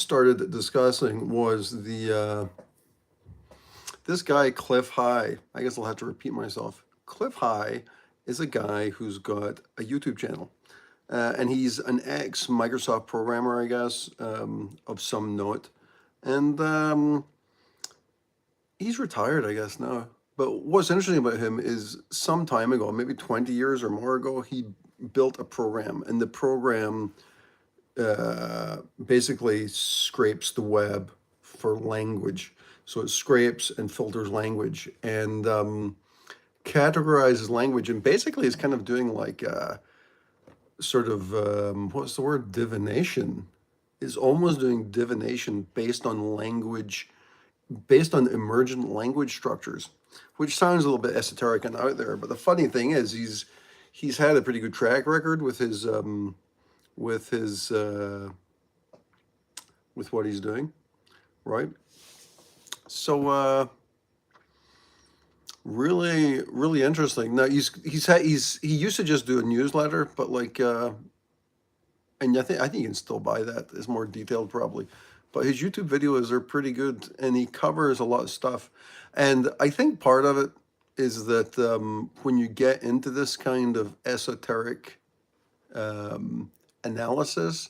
started discussing was this guy, Cliff High. I guess I'll have to repeat myself. Cliff High is a guy who's got a YouTube channel. And he's an ex-Microsoft programmer, I guess, of some note. And he's retired, I guess, now. But what's interesting about him is some time ago, maybe 20 years or more ago, he built a program. And the program basically scrapes the web for language. So it scrapes and filters language and categorizes language. And basically it's kind of doing like sort of, what's the word? Divination. Is almost doing divination based on language, based on emergent language structures, which sounds a little bit esoteric and out there. But the funny thing is, he's had a pretty good track record with his with what he's doing, right? So really interesting. Now he used to just do a newsletter, but like and I think you can still buy that. It's more detailed probably, but his YouTube videos are pretty good, and he covers a lot of stuff. And I think part of it is that when you get into this kind of esoteric analysis,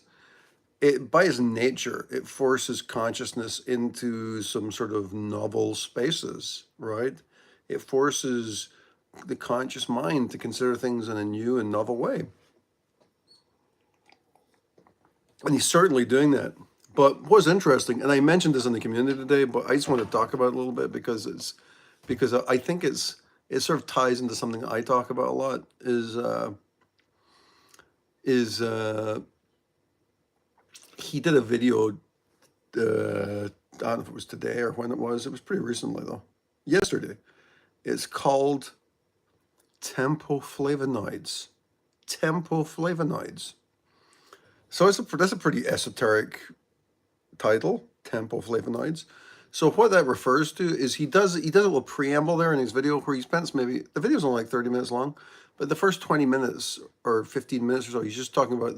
it by its nature, it forces consciousness into some sort of novel spaces, right? It forces the conscious mind to consider things in a new and novel way. And he's certainly doing that. But what's interesting, and I mentioned this in the community today, but I just want to talk about it a little bit because I think it sort of ties into something I talk about a lot, is he did a video, I don't know if it was today or when it was pretty recently though, yesterday. It's called Tempoflavinoids. Tempoflavinoids. So that's a pretty esoteric title, Tempoflavinoids. So what that refers to is he does a little preamble there in his video where he spends maybe, the video's only like 30 minutes long, but the first 20 minutes or 15 minutes or so, he's just talking about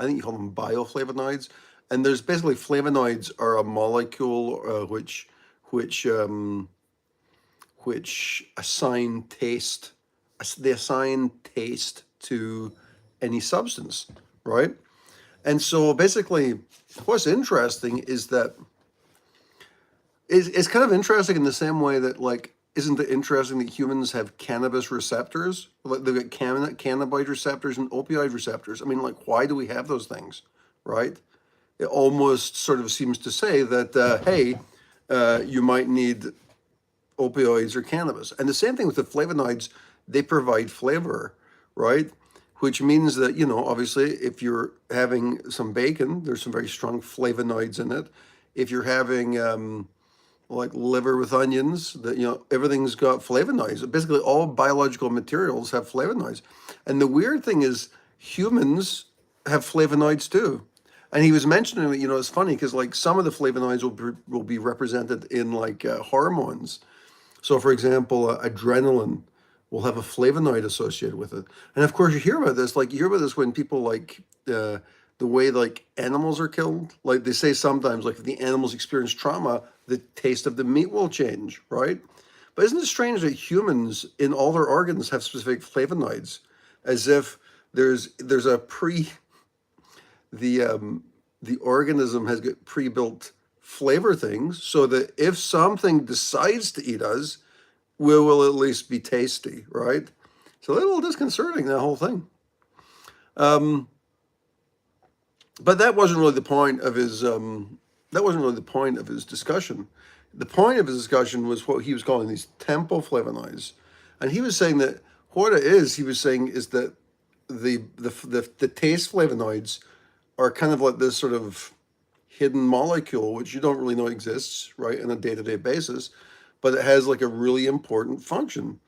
I think you call them bioflavonoids. And there's basically, flavonoids are a molecule which assign taste, they assign taste to any substance, right? And so basically, what's interesting is that it's kind of interesting in the same way that, like, isn't it interesting that humans have cannabis receptors? Like, they've got cannabinoid receptors and opioid receptors. I mean, like, why do we have those things, right? It almost sort of seems to say that, hey, you might need opioids or cannabis. And the same thing with the flavonoids, they provide flavor, right? Which means that, obviously, if you're having some bacon, there's some very strong flavonoids in it. If you're having like liver with onions, that everything's got flavonoids. Basically, all biological materials have flavonoids. And the weird thing is, humans have flavonoids too. And he was mentioning that, it's funny because, like, some of the flavonoids will be represented in like hormones. So, for example, adrenaline will have a flavonoid associated with it. And of course, you hear about this when people, like, the way, like, animals are killed. Like, they say sometimes, like, if the animals experience trauma, the taste of the meat will change, right? But isn't it strange that humans in all their organs have specific flavonoids, as if there's a the organism has got pre-built flavor things, so that if something decides to eat us, we will at least be tasty, right? So a little disconcerting, that whole thing. But that wasn't really the point of his discussion. The point of his discussion was what he was calling these tempoflavonoids. And he was saying that what it is, he was saying, is that the taste flavonoids are kind of like this sort of hidden molecule, which you don't really know exists, right, on a day-to-day basis, but it has like a really important function.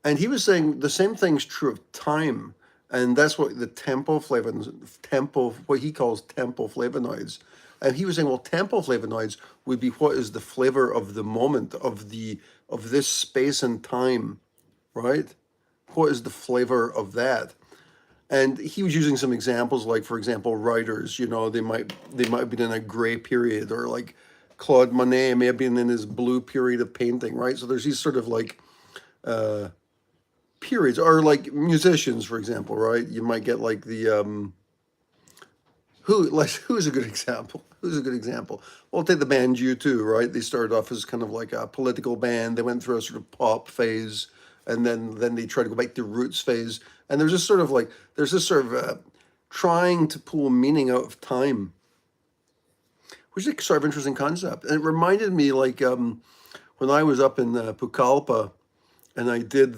And he was saying the same thing's true of time. And that's what the what he calls tempoflavonoids. And he was saying, well, tempoflavonoids would be what is the flavor of the moment, of this space and time, right? What is the flavor of that? And he was using some examples, like for example, writers. They might have been in a gray period, or like Claude Monet may have been in his blue period of painting, right? So there's these sort of like periods, or like musicians, for example, right? You might get like who's a good example? Who's a good example? Well, take the band U2, right? They started off as kind of like a political band. They went through a sort of pop phase, and then they tried to go back to roots phase. And there's this sort of trying to pull meaning out of time, which is a sort of interesting concept. And it reminded me like when I was up in Pucallpa, and I did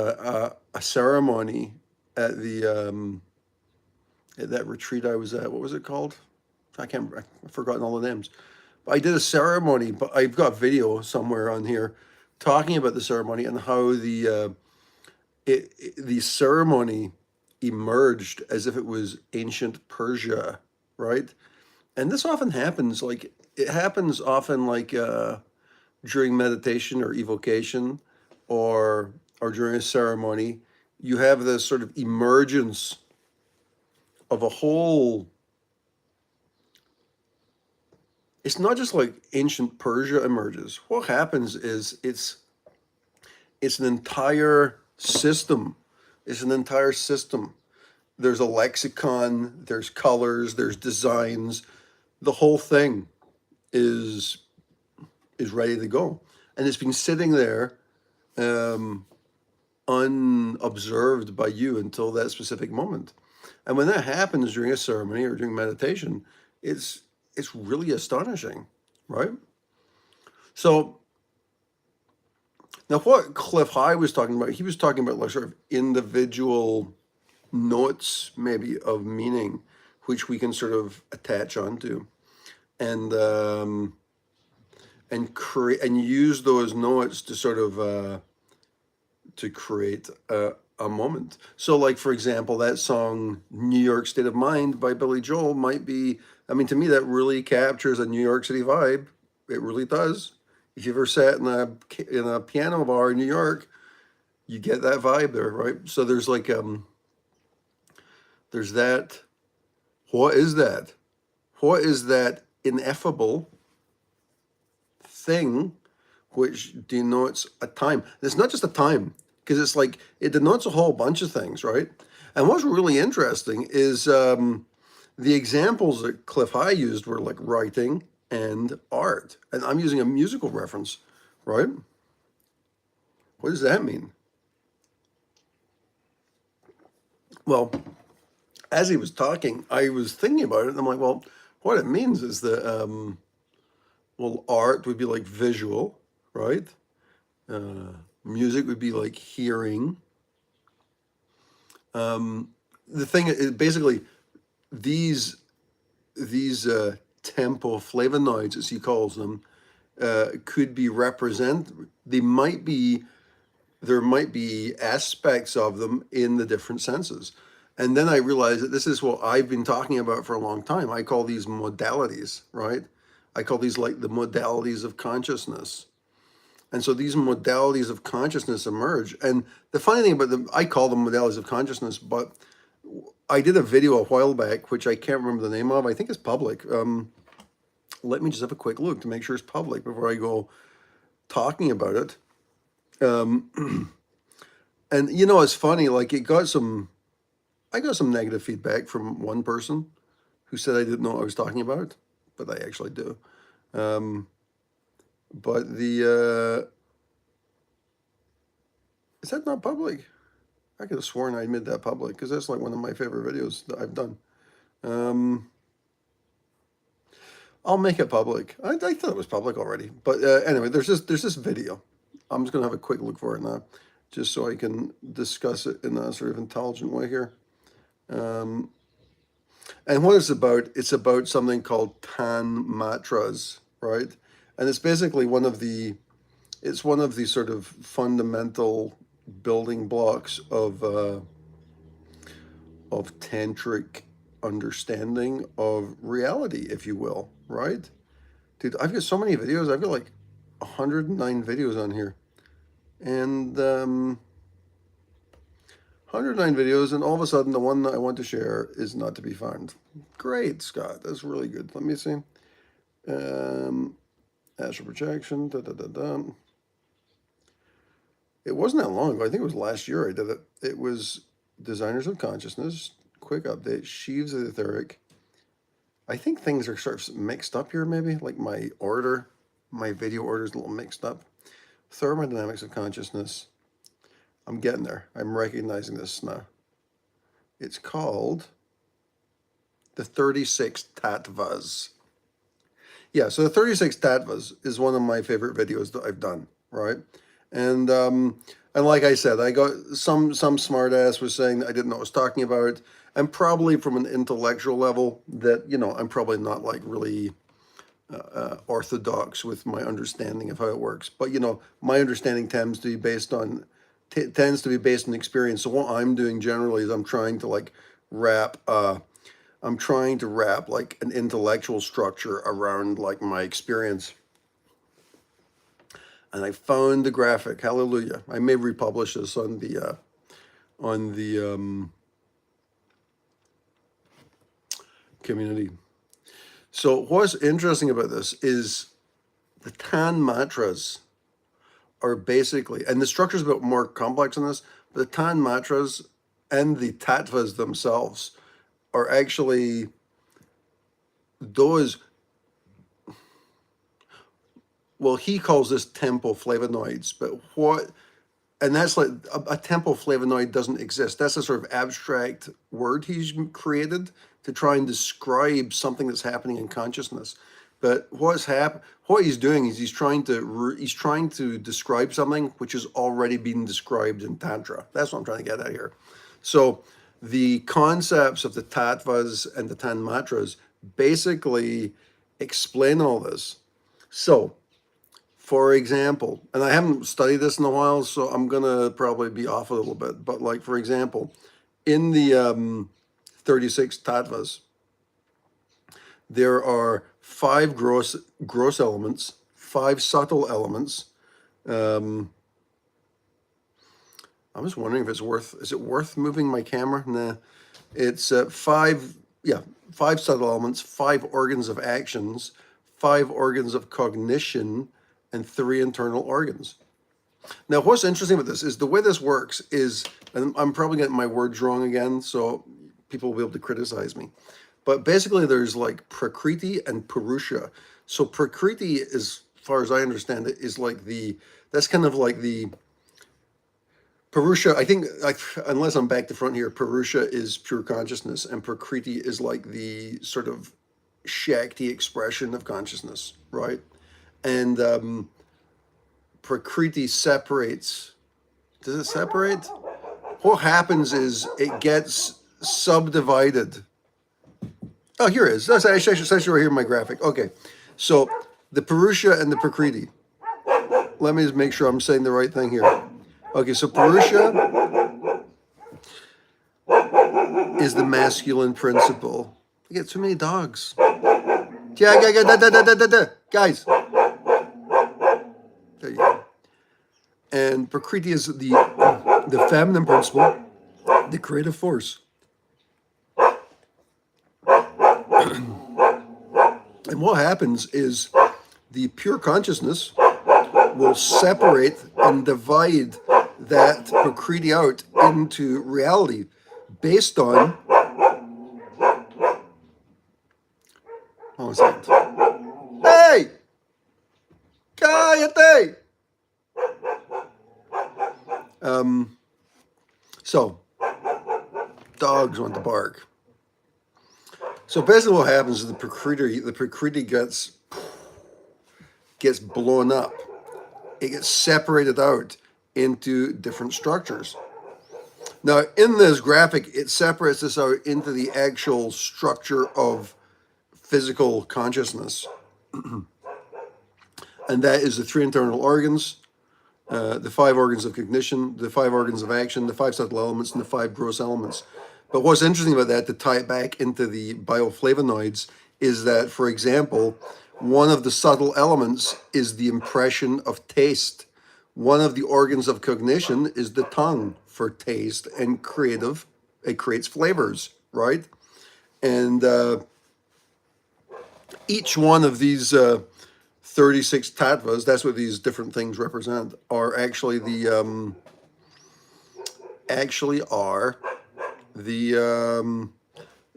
a ceremony at at that retreat I was at. What was it called? I've forgotten all the names. But I did a ceremony, but I've got video somewhere on here talking about the ceremony and how the ceremony emerged as if it was ancient Persia, right? And this often happens, like it happens often like during meditation or evocation, or during a ceremony. You have this sort of emergence of a whole. It's not just like ancient Persia emerges. What happens is it's an entire system. It's an entire system. There's a lexicon, there's colors, there's designs. The whole thing is ready to go. And it's been sitting there unobserved by you until that specific moment. And when that happens during a ceremony or during meditation, it's really astonishing, right? So now what Cliff High was talking about, he was talking about like sort of individual notes maybe of meaning, which we can sort of attach onto and create and use those notes to sort of to create a moment. So like, for example, that song New York State of Mind by Billy Joel might be, I mean, to me that really captures a New York City vibe. It really does. If you ever sat in a piano bar in New York, you get that vibe there, right? So there's like there's that. What is that? What is that ineffable thing which denotes a time? And it's not just a time, because it's like it denotes a whole bunch of things, right? And what's really interesting is the examples that Cliff High used were like writing and art. And I'm using a musical reference, right? What does that mean? Well, as he was talking, I was thinking about it, and I'm like, well, what it means is that, well, art would be like visual, right? Music would be like hearing. The thing is basically these tempoflavinoids, as he calls them, could be there might be aspects of them in the different senses. And then I realized that this is what I've been talking about for a long time. I call these modalities, right? I call these like the modalities of consciousness. And so these modalities of consciousness emerge. And the funny thing about them, I call them modalities of consciousness, but I did a video a while back, which I can't remember the name of. I think it's public. Let me just have a quick look to make sure it's public before I go talking about it. And you know, it's funny, like I got some negative feedback from one person who said I didn't know what I was talking about, but I actually do. But is that not public? I could have sworn I made that public because that's like one of my favorite videos that I've done. I'll make it public. I thought it was public already, but anyway, there's this video. I'm just gonna have a quick look for it now, just so I can discuss it in a sort of intelligent way here. And what it's about something called Tanmatras, right? And it's basically one of the sort of fundamental building blocks of tantric understanding of reality, if you will, right? Dude, I've got so many videos. I've got like 109 videos on here, and 109 videos, and all of a sudden the one that I want to share is not to be found. Great, Scott. That's really good. Let me see. Astral projection. Da, da, da, da. It wasn't that long ago. I think it was last year I did it. It was Designers of Consciousness. Quick update. Sheaves of the Etheric. I think things are sort of mixed up here, maybe. Like my video order is a little mixed up. Thermodynamics of Consciousness. I'm getting there. I'm recognizing this now. It's called the 36 Tattvas. Yeah, so the 36 Tattvas is one of my favorite videos that I've done, right? And like I said, I got some smartass was saying that I didn't know what I was talking about, and probably from an intellectual level that, you know, I'm probably not like really orthodox with my understanding of how it works. But, you know, my understanding tends to be based on experience. So what I'm doing generally is I'm trying to wrap like an intellectual structure around like my experience. And I found the graphic. Hallelujah! I may republish this on the community. So what's interesting about this is the Tanmatras are basically, and the structure is a bit more complex than this, but the Tanmatras and the Tattvas themselves are actually those, well, he calls this Tempoflavinoids, but what, and that's like a Tempoflavinoid doesn't exist. That's a sort of abstract word he's created to try and describe something that's happening in consciousness. But what he's doing is he's trying to describe something which has already been described in Tantra. That's what I'm trying to get at here. So the concepts of the Tattvas and the Tanmatras basically explain all this. So, for example, and I haven't studied this in a while, so I'm gonna probably be off a little bit, but like, for example, in the 36 Tattvas, there are 5 gross elements, 5 subtle elements. I'm just wondering if is it worth moving my camera? Nah, it's 5 subtle elements, 5 organs of actions, 5 organs of cognition, and 3 internal organs. Now, what's interesting about this is the way this works is, and I'm probably getting my words wrong again, so people will be able to criticize me. But basically, there's like Prakriti and Purusha. So Prakriti, as far as I understand it, is like that's kind of like the Purusha. I think, unless I'm back to front here, Purusha is pure consciousness, and Prakriti is like the sort of Shakti expression of consciousness, right? And Prakriti separates. Does it separate? What happens is it gets subdivided. Oh, here it is. That's actually right here in my graphic. Okay, so the Purusha and the Prakriti. Let me just make sure I'm saying the right thing here. Okay, so Purusha is the masculine principle. I get too many dogs. Guys. There you go. And Prakriti is the feminine principle, the creative force. And what happens is the pure consciousness will separate and divide that Prakriti out into reality based on, hold on a second. Hey! Cállate! So, dogs want to bark. So basically what happens is the Prakriti gets blown up. It gets separated out into different structures. Now, in this graphic, it separates this out into the actual structure of physical consciousness. And that is the 3 internal organs, the 5 organs of cognition, the 5 organs of action, the 5 subtle elements, and the 5 gross elements. But what's interesting about that, to tie it back into the bioflavonoids, is that, for example, one of the subtle elements is the impression of taste. One of the organs of cognition is the tongue for taste and creative. It creates flavors, right? And each one of these 36 tattvas, that's what these different things represent, are actually the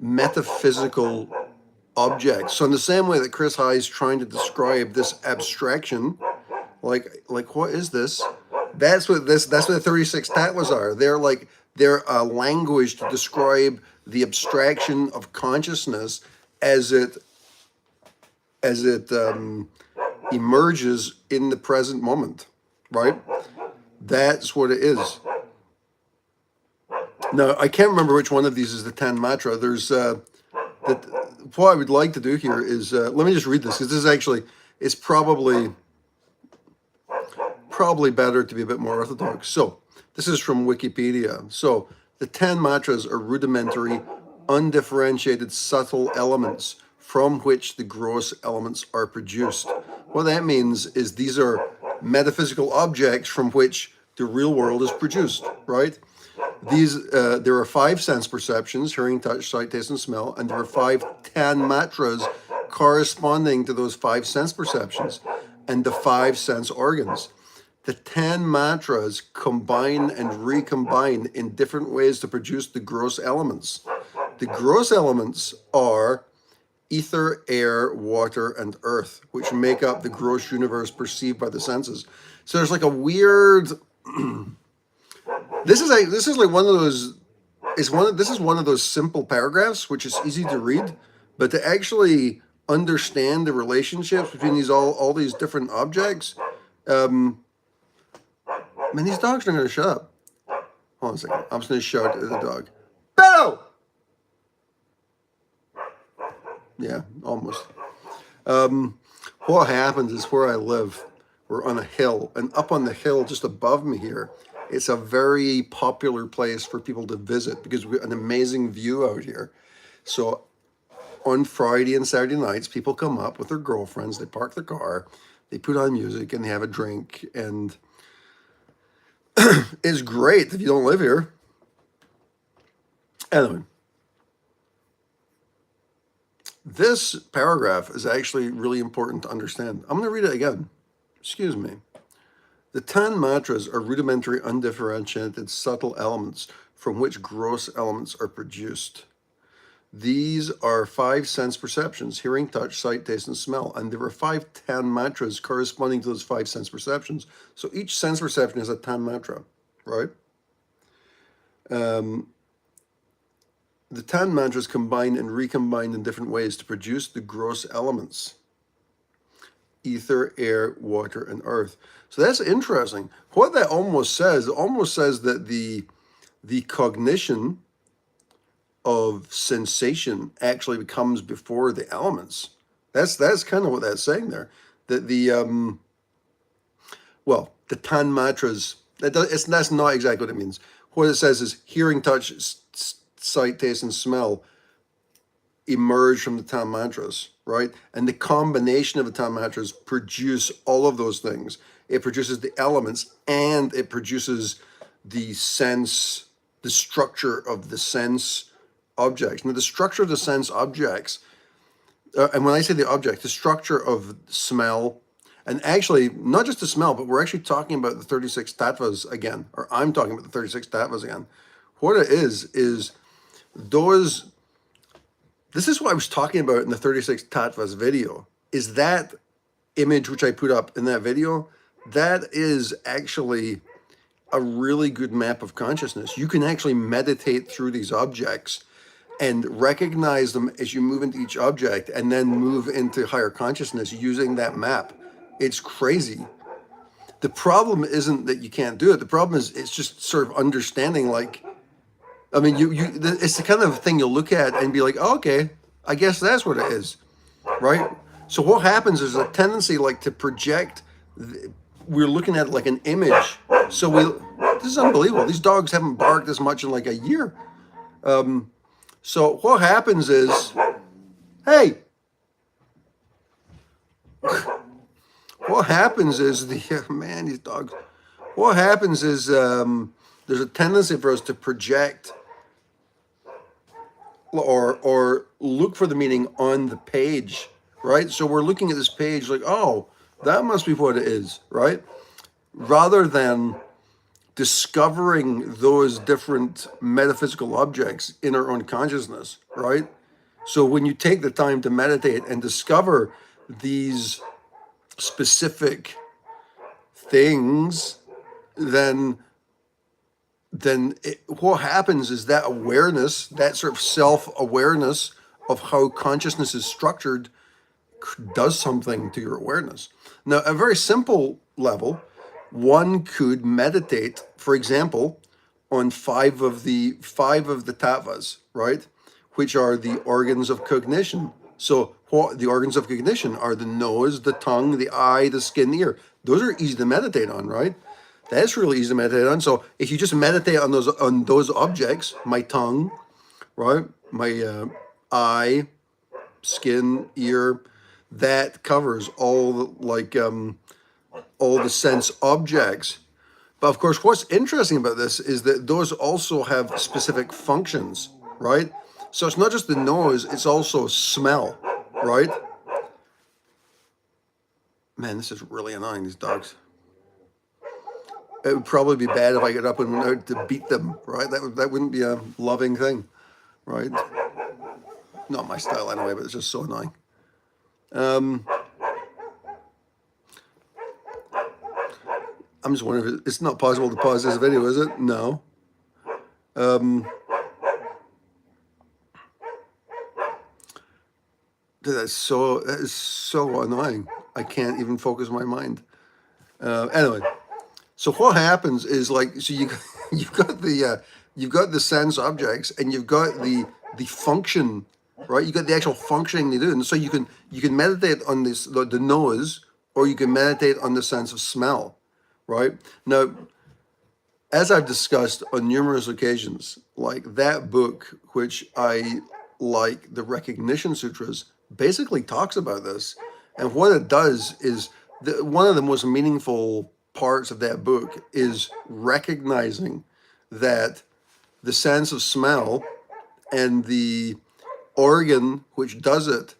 metaphysical objects. So in the same way that Chris High is trying to describe this abstraction, like what is this? That's what the 36 tattvas are. They're a language to describe the abstraction of consciousness as it emerges in the present moment, right? That's what it is. Now, I can't remember which one of these is the Tanmatra. There's what I would like to do here is let me just read this, because this is actually, it's probably better to be a bit more orthodox. So this is from Wikipedia. So the Tanmatras are rudimentary, undifferentiated, subtle elements from which the gross elements are produced. What that means is these are metaphysical objects from which the real world is produced, right? These there are 5 sense perceptions: hearing, touch, sight, taste, and smell, and there are 5 Tanmatras corresponding to those 5 sense perceptions and the 5 sense organs. The Tanmatras combine and recombine in different ways to produce the gross elements. The gross elements are ether, air, water, and earth, which make up the gross universe perceived by the senses. So there's like a weird. This is like one of those. This is one of those simple paragraphs which is easy to read, but to actually understand the relationships between all these different objects. Man, these dogs are going to shut up. Hold on a second. I'm just going to shout at the dog. Beto! Yeah, almost. What happens is where I live, we're on a hill, and up on the hill just above me here, it's a very popular place for people to visit because we have an amazing view out here. So on Friday and Saturday nights, people come up with their girlfriends, they park their car, they put on music, and they have a drink, and it's great if you don't live here. Anyway, this paragraph is actually really important to understand. I'm going to read it again. Excuse me. The Tanmatras are rudimentary, undifferentiated, subtle elements from which gross elements are produced. These are 5 sense perceptions: hearing, touch, sight, taste, and smell. And there are 5 Tanmatras corresponding to those 5 sense perceptions. So each sense perception is a Tanmatra, right? The Tanmatras combine and recombine in different ways to produce the gross elements: ether, air, water, and earth. So that's interesting. What that almost says that the cognition of sensation actually becomes before the elements. That's kind of what that's saying there. That the Tanmatras, that's not exactly what it means. What it says is hearing, touch, sight, taste, and smell emerge from the Tanmatras, right? And the combination of the Tanmatras produce all of those things. It produces the elements, and it produces the sense, the structure of the sense objects. Now, the structure of the sense objects, and when I say the object, the structure of smell, and actually not just the smell, but we're actually talking about the 36 tattvas again, or I'm talking about the 36 tattvas again. What it is those. This is what I was talking about in the 36 tattvas video. Is that image which I put up in that video? That is actually a really good map of consciousness. You can actually meditate through these objects and recognize them as you move into each object, and then move into higher consciousness using that map. It's crazy. The problem isn't that you can't do it. The problem is it's just sort of understanding, like, I mean, it's the kind of thing you'll look at and be like, oh, okay, I guess that's what it is, right? So what happens is a tendency like to project, we're looking at like an image. So this is unbelievable. These dogs haven't barked as much in like a year. So what happens is, hey, what happens is man, these dogs. What happens is there's a tendency for us to project or look for the meaning on the page, right? So we're looking at this page like, oh, that must be what it is, right? Rather than discovering those different metaphysical objects in our own consciousness, right? So when you take the time to meditate and discover these specific things, then what happens is that awareness, that sort of self-awareness of how consciousness is structured, does something to your awareness. Now, a very simple level, one could meditate, for example, on five of the tattvas, right? Which are the organs of cognition. So what the organs of cognition are: the nose, the tongue, the eye, the skin, the ear. Those are easy to meditate on, right? That's really easy to meditate on. So if you just meditate on those objects, my tongue, right, my eye, skin, ear, that covers all all the sense objects. But of course, what's interesting about this is that those also have specific functions, right? So it's not just the nose; it's also smell, right? Man, this is really annoying. These dogs. It would probably be bad if I got up and went out to beat them, right? That wouldn't be a loving thing, right? Not my style anyway, but it's just so annoying. I'm just wondering if it's not possible to pause this video, is it? No. That is so annoying. I can't even focus my mind. Anyway, so what happens is so you've got the sense objects and you've got the function, right? You got the actual functioning they do, and so you can meditate on the nose, or you can meditate on the sense of smell, right? Now, as I've discussed on numerous occasions, like that book, which I like, the Recognition Sutras, basically talks about this. And what it does is, one of the most meaningful parts of that book is recognizing that the sense of smell and the organ which does it,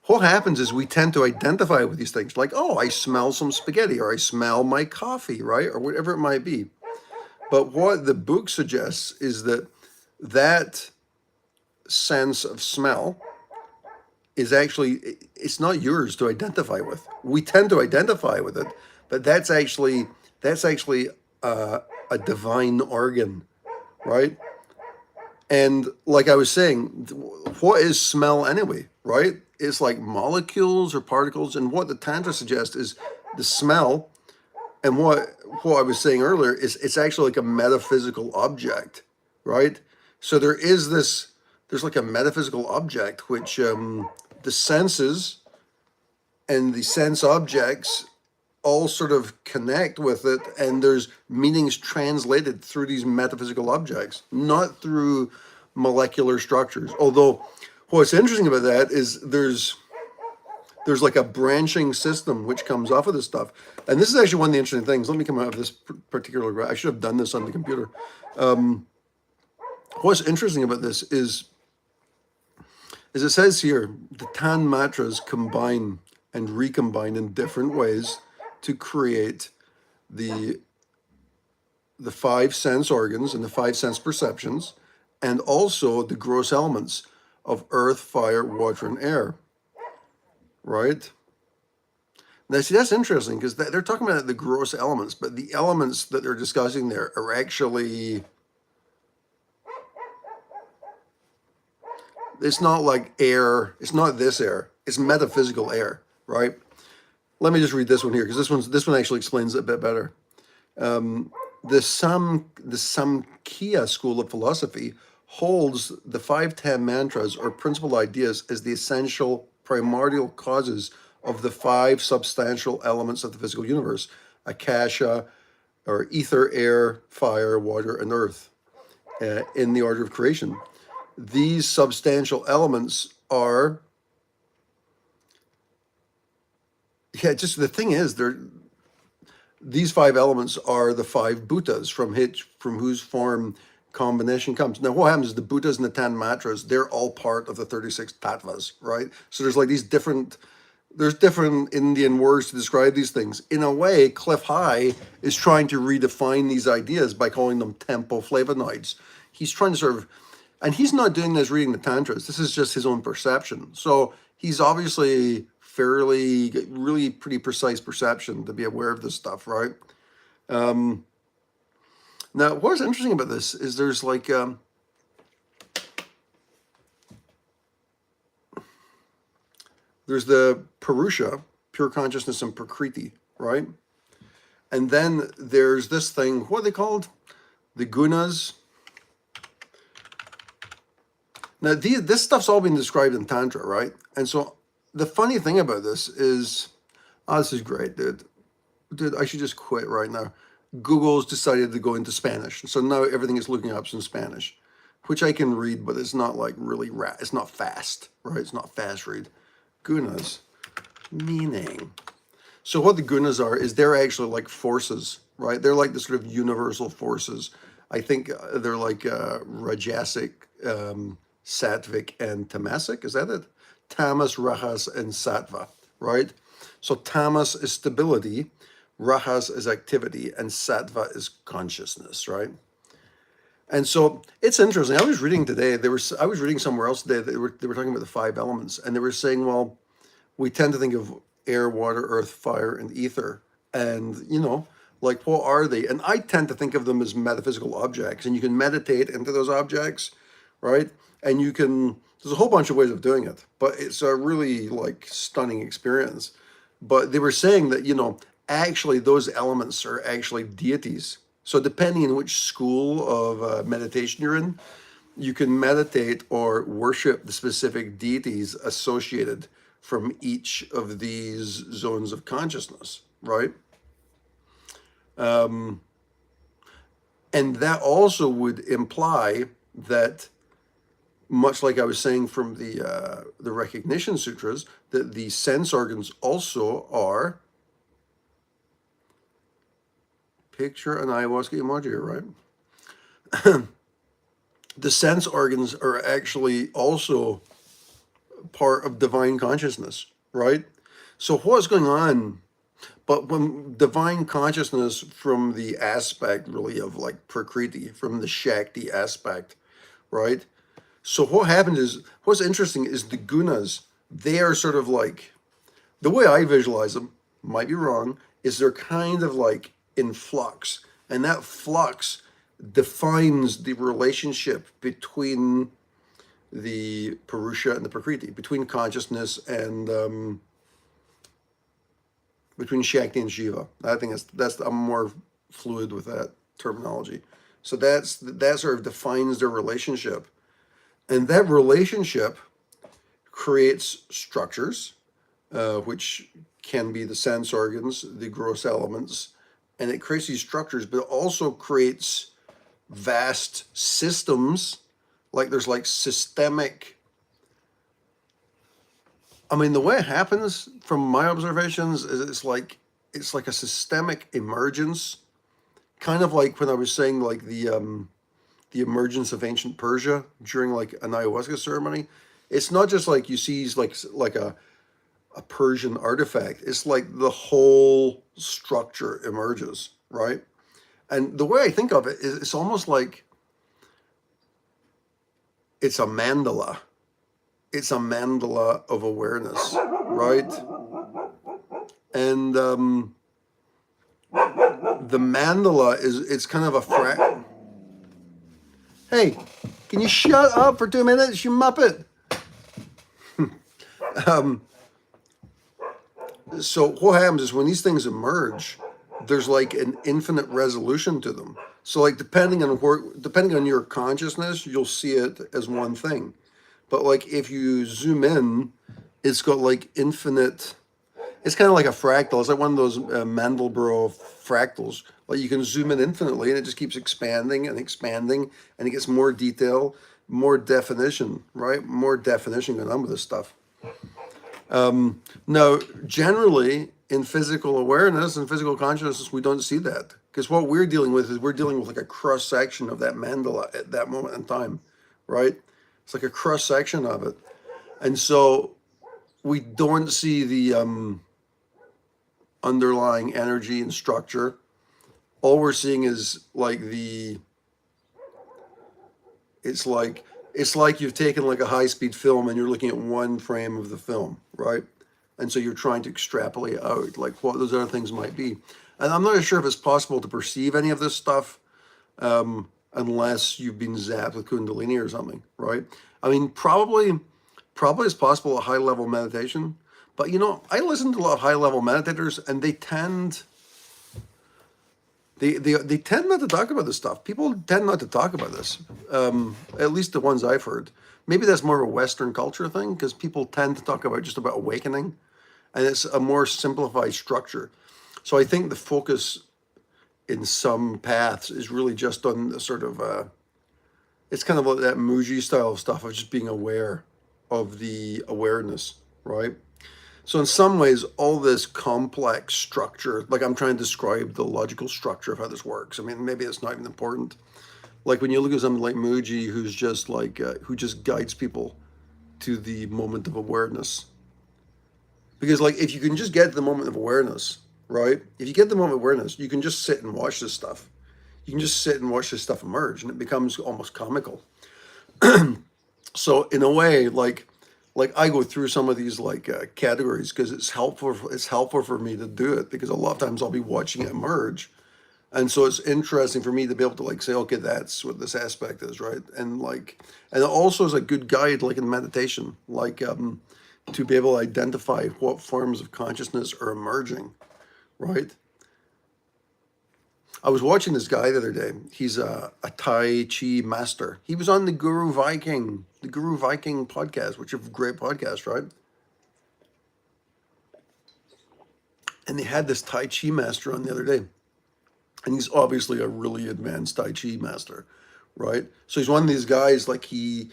what happens is we tend to identify with these things like, oh, I smell some spaghetti, or I smell my coffee, right? Or whatever it might be. But what the book suggests is that sense of smell is actually, it's not yours to identify with. We tend to identify with it, but that's actually a divine organ, right? And like I was saying, what is smell anyway, right? It's like molecules or particles, and what the Tantra suggests is the smell. And what I was saying earlier is it's actually like a metaphysical object, right? So there's like a metaphysical object which the senses and the sense objects all sort of connect with it, and there's meanings translated through these metaphysical objects, not through molecular structures. Although what's interesting about that is there's like a branching system which comes off of this stuff. And this is actually one of the interesting things. Let me come out of this particular, I should have done this on the computer. What's interesting about this is, as it says here, the Tanmatras combine and recombine in different ways to create the five sense organs and the five sense perceptions, and also the gross elements of earth, fire, water, and air. Right? Now, see, that's interesting because they're talking about the gross elements, but the elements that they're discussing there are actually, it's not like air, it's not this air, it's metaphysical air, right? Let me just read this one here because this one actually explains it a bit better. The Samkhya school of philosophy holds the 5 Tanmatras or principal ideas as the essential primordial causes of the 5 substantial elements of the physical universe: akasha, or ether, air, fire, water, and earth, in the order of creation. These substantial elements are, just the thing is, these 5 elements are the 5 Bhuttas from whose form combination comes. Now, what happens is the Bhuttas and the Tanmatras, they're all part of the 36 tattvas, right? So there's like these different, there's different Indian words to describe these things. In a way, Cliff High is trying to redefine these ideas by calling them Tempoflavinoids. He's trying to sort of, and he's not doing this reading the Tantras. This is just his own perception. So he's obviously really pretty precise perception to be aware of this stuff, right? Now, what's interesting about this is there's like, there's the Purusha, pure consciousness, and Prakriti, right? And then there's this thing, what are they called? The gunas. Now, this stuff's all been described in Tantra, right? And so the funny thing about this is, oh, this is great, dude. Dude, I should just quit right now. Google's decided to go into Spanish. So now everything is looking up in Spanish, which I can read, but it's not like really, it's not fast, right? It's not fast read. Gunas, meaning. So what the gunas are is they're actually like forces, right? They're like the sort of universal forces. I think they're like Rajasic, Sattvic, and Tamasic. Is that it? Tamas, Rajas, and Sattva, right? So tamas is stability, Rajas is activity, and Sattva is consciousness, right? And so it's interesting. I was reading today. I was reading somewhere else today. They were talking about the 5 elements, and they were saying, well, we tend to think of air, water, earth, fire, and ether, and like what are they? And I tend to think of them as metaphysical objects, and you can meditate into those objects, right? And you can. There's a whole bunch of ways of doing it, but it's a really like stunning experience. But they were saying that actually those elements are actually deities. So depending on which school of meditation you're in, you can meditate or worship the specific deities associated from each of these zones of consciousness, right? And that also would imply that, much like I was saying from the recognition sutras, that the sense organs also are. Picture an ayahuasca emoji here, right? The sense organs are actually also part of divine consciousness, right? So what's going on? But when divine consciousness from the aspect really of like Prakriti, from the Shakti aspect, right? So what happens is, what's interesting is the gunas, they are sort of like, the way I visualize them, might be wrong, is they're kind of like in flux. And that flux defines the relationship between the Purusha and the Prakriti, between consciousness and between Shakti and Shiva. I think I'm more fluid with that terminology. So that sort of defines their relationship. And that relationship creates structures, which can be the sense organs, the gross elements, and it creates these structures, but it also creates vast systems. Like there's like systemic. I mean, the way it happens from my observations is it's like a systemic emergence, kind of like when I was saying like the emergence of ancient Persia during like an ayahuasca ceremony. It's not just like you see like a Persian artifact. It's like the whole structure emerges, right? And the way I think of it is it's almost like it's a mandala. It's a mandala of awareness, right? And the mandala it's kind of a Hey, can you shut up for 2 minutes, you muppet? So what happens is when these things emerge, there's like an infinite resolution to them. So like depending on your consciousness, you'll see it as one thing. But like if you zoom in, it's got like infinite. It's kind of like a fractal. It's like one of those Mandelbrot fractals. Like you can zoom in infinitely, and it just keeps expanding and expanding, and it gets more detail, more definition, right? More definition going on with this stuff. Now, generally, in physical awareness and physical consciousness, we don't see that. Because what we're dealing with is we're dealing with like a cross section of that mandala at that moment in time, right? It's like a cross section of it. And so we don't see the underlying energy and structure. All we're seeing is like it's like you've taken like a high-speed film and you're looking at one frame of the film, right? And so you're trying to extrapolate out like what those other things might be. And I'm not sure if it's possible to perceive any of this stuff unless you've been zapped with Kundalini or something, right? I mean, probably it's possible a high-level meditation. But, you know, I listen to a lot of high-level meditators, and they tend not to talk about this stuff. People tend not to talk about this, at least the ones I've heard. Maybe that's more of a Western culture thing, because people tend to talk about just about awakening, and it's a more simplified structure. So I think the focus in some paths is really just on the sort of, it's kind of like that Muji style of stuff of just being aware of the awareness, right? So in some ways, all this complex structure, like I'm trying to describe the logical structure of how this works. I mean, maybe it's not even important. Like when you look at something like Muji, who's just like, who just guides people to the moment of awareness. Because like, if you can just get to the moment of awareness, right? If you get the moment of awareness, you can just sit and watch this stuff. You can just sit and watch this stuff emerge, and it becomes almost comical. So in a way, like I go through some of these like categories because it's helpful. It's helpful for me to do it because a lot of times I'll be watching it emerge, and so it's interesting for me to be able to like say, okay, that's what this aspect is, right? And like, and it also is a good guide, like in meditation, like to be able to identify what forms of consciousness are emerging, right? I was watching this guy the other day. He's a Tai Chi master. He was on the Guru Viking podcast, which is a great podcast, right? And they had this Tai Chi master on the other day. And he's obviously a really advanced Tai Chi master, right? So he's one of these guys, like he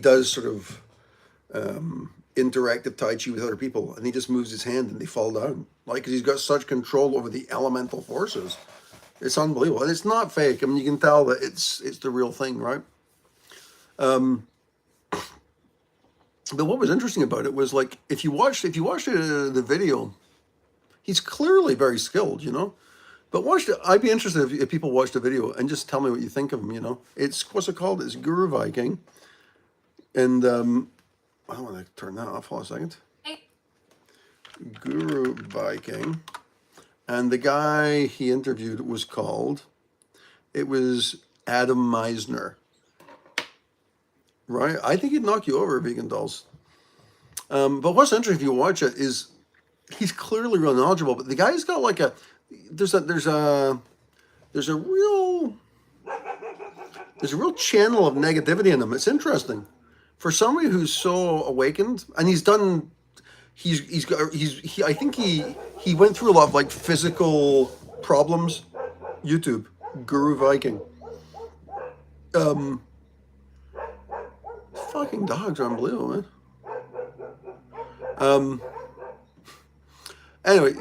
does sort of interactive Tai Chi with other people, and he just moves his hand and they fall down. Like, because he's got such control over the elemental forces. It's unbelievable, and it's not fake. I mean, you can tell that it's the real thing, right? But what was interesting about it was like if you watched the video, he's clearly very skilled, you know. But watch it. I'd be interested if people watch the video and just tell me what you think of him. You know, it's what's it called? It's Guru Viking, and I don't want to turn that off. Hold on a second. Guru Viking. And the guy he interviewed was Adam Meisner. Right? I think he'd knock you over, Vegan Dolls. But what's interesting if you watch it is he's clearly real knowledgeable, but the guy's got like there's a real channel of negativity in him. It's interesting. For somebody who's so awakened, and I think he went through a lot of like physical problems. YouTube, Guru Viking. Fucking dogs are unbelievable, man. Anyway,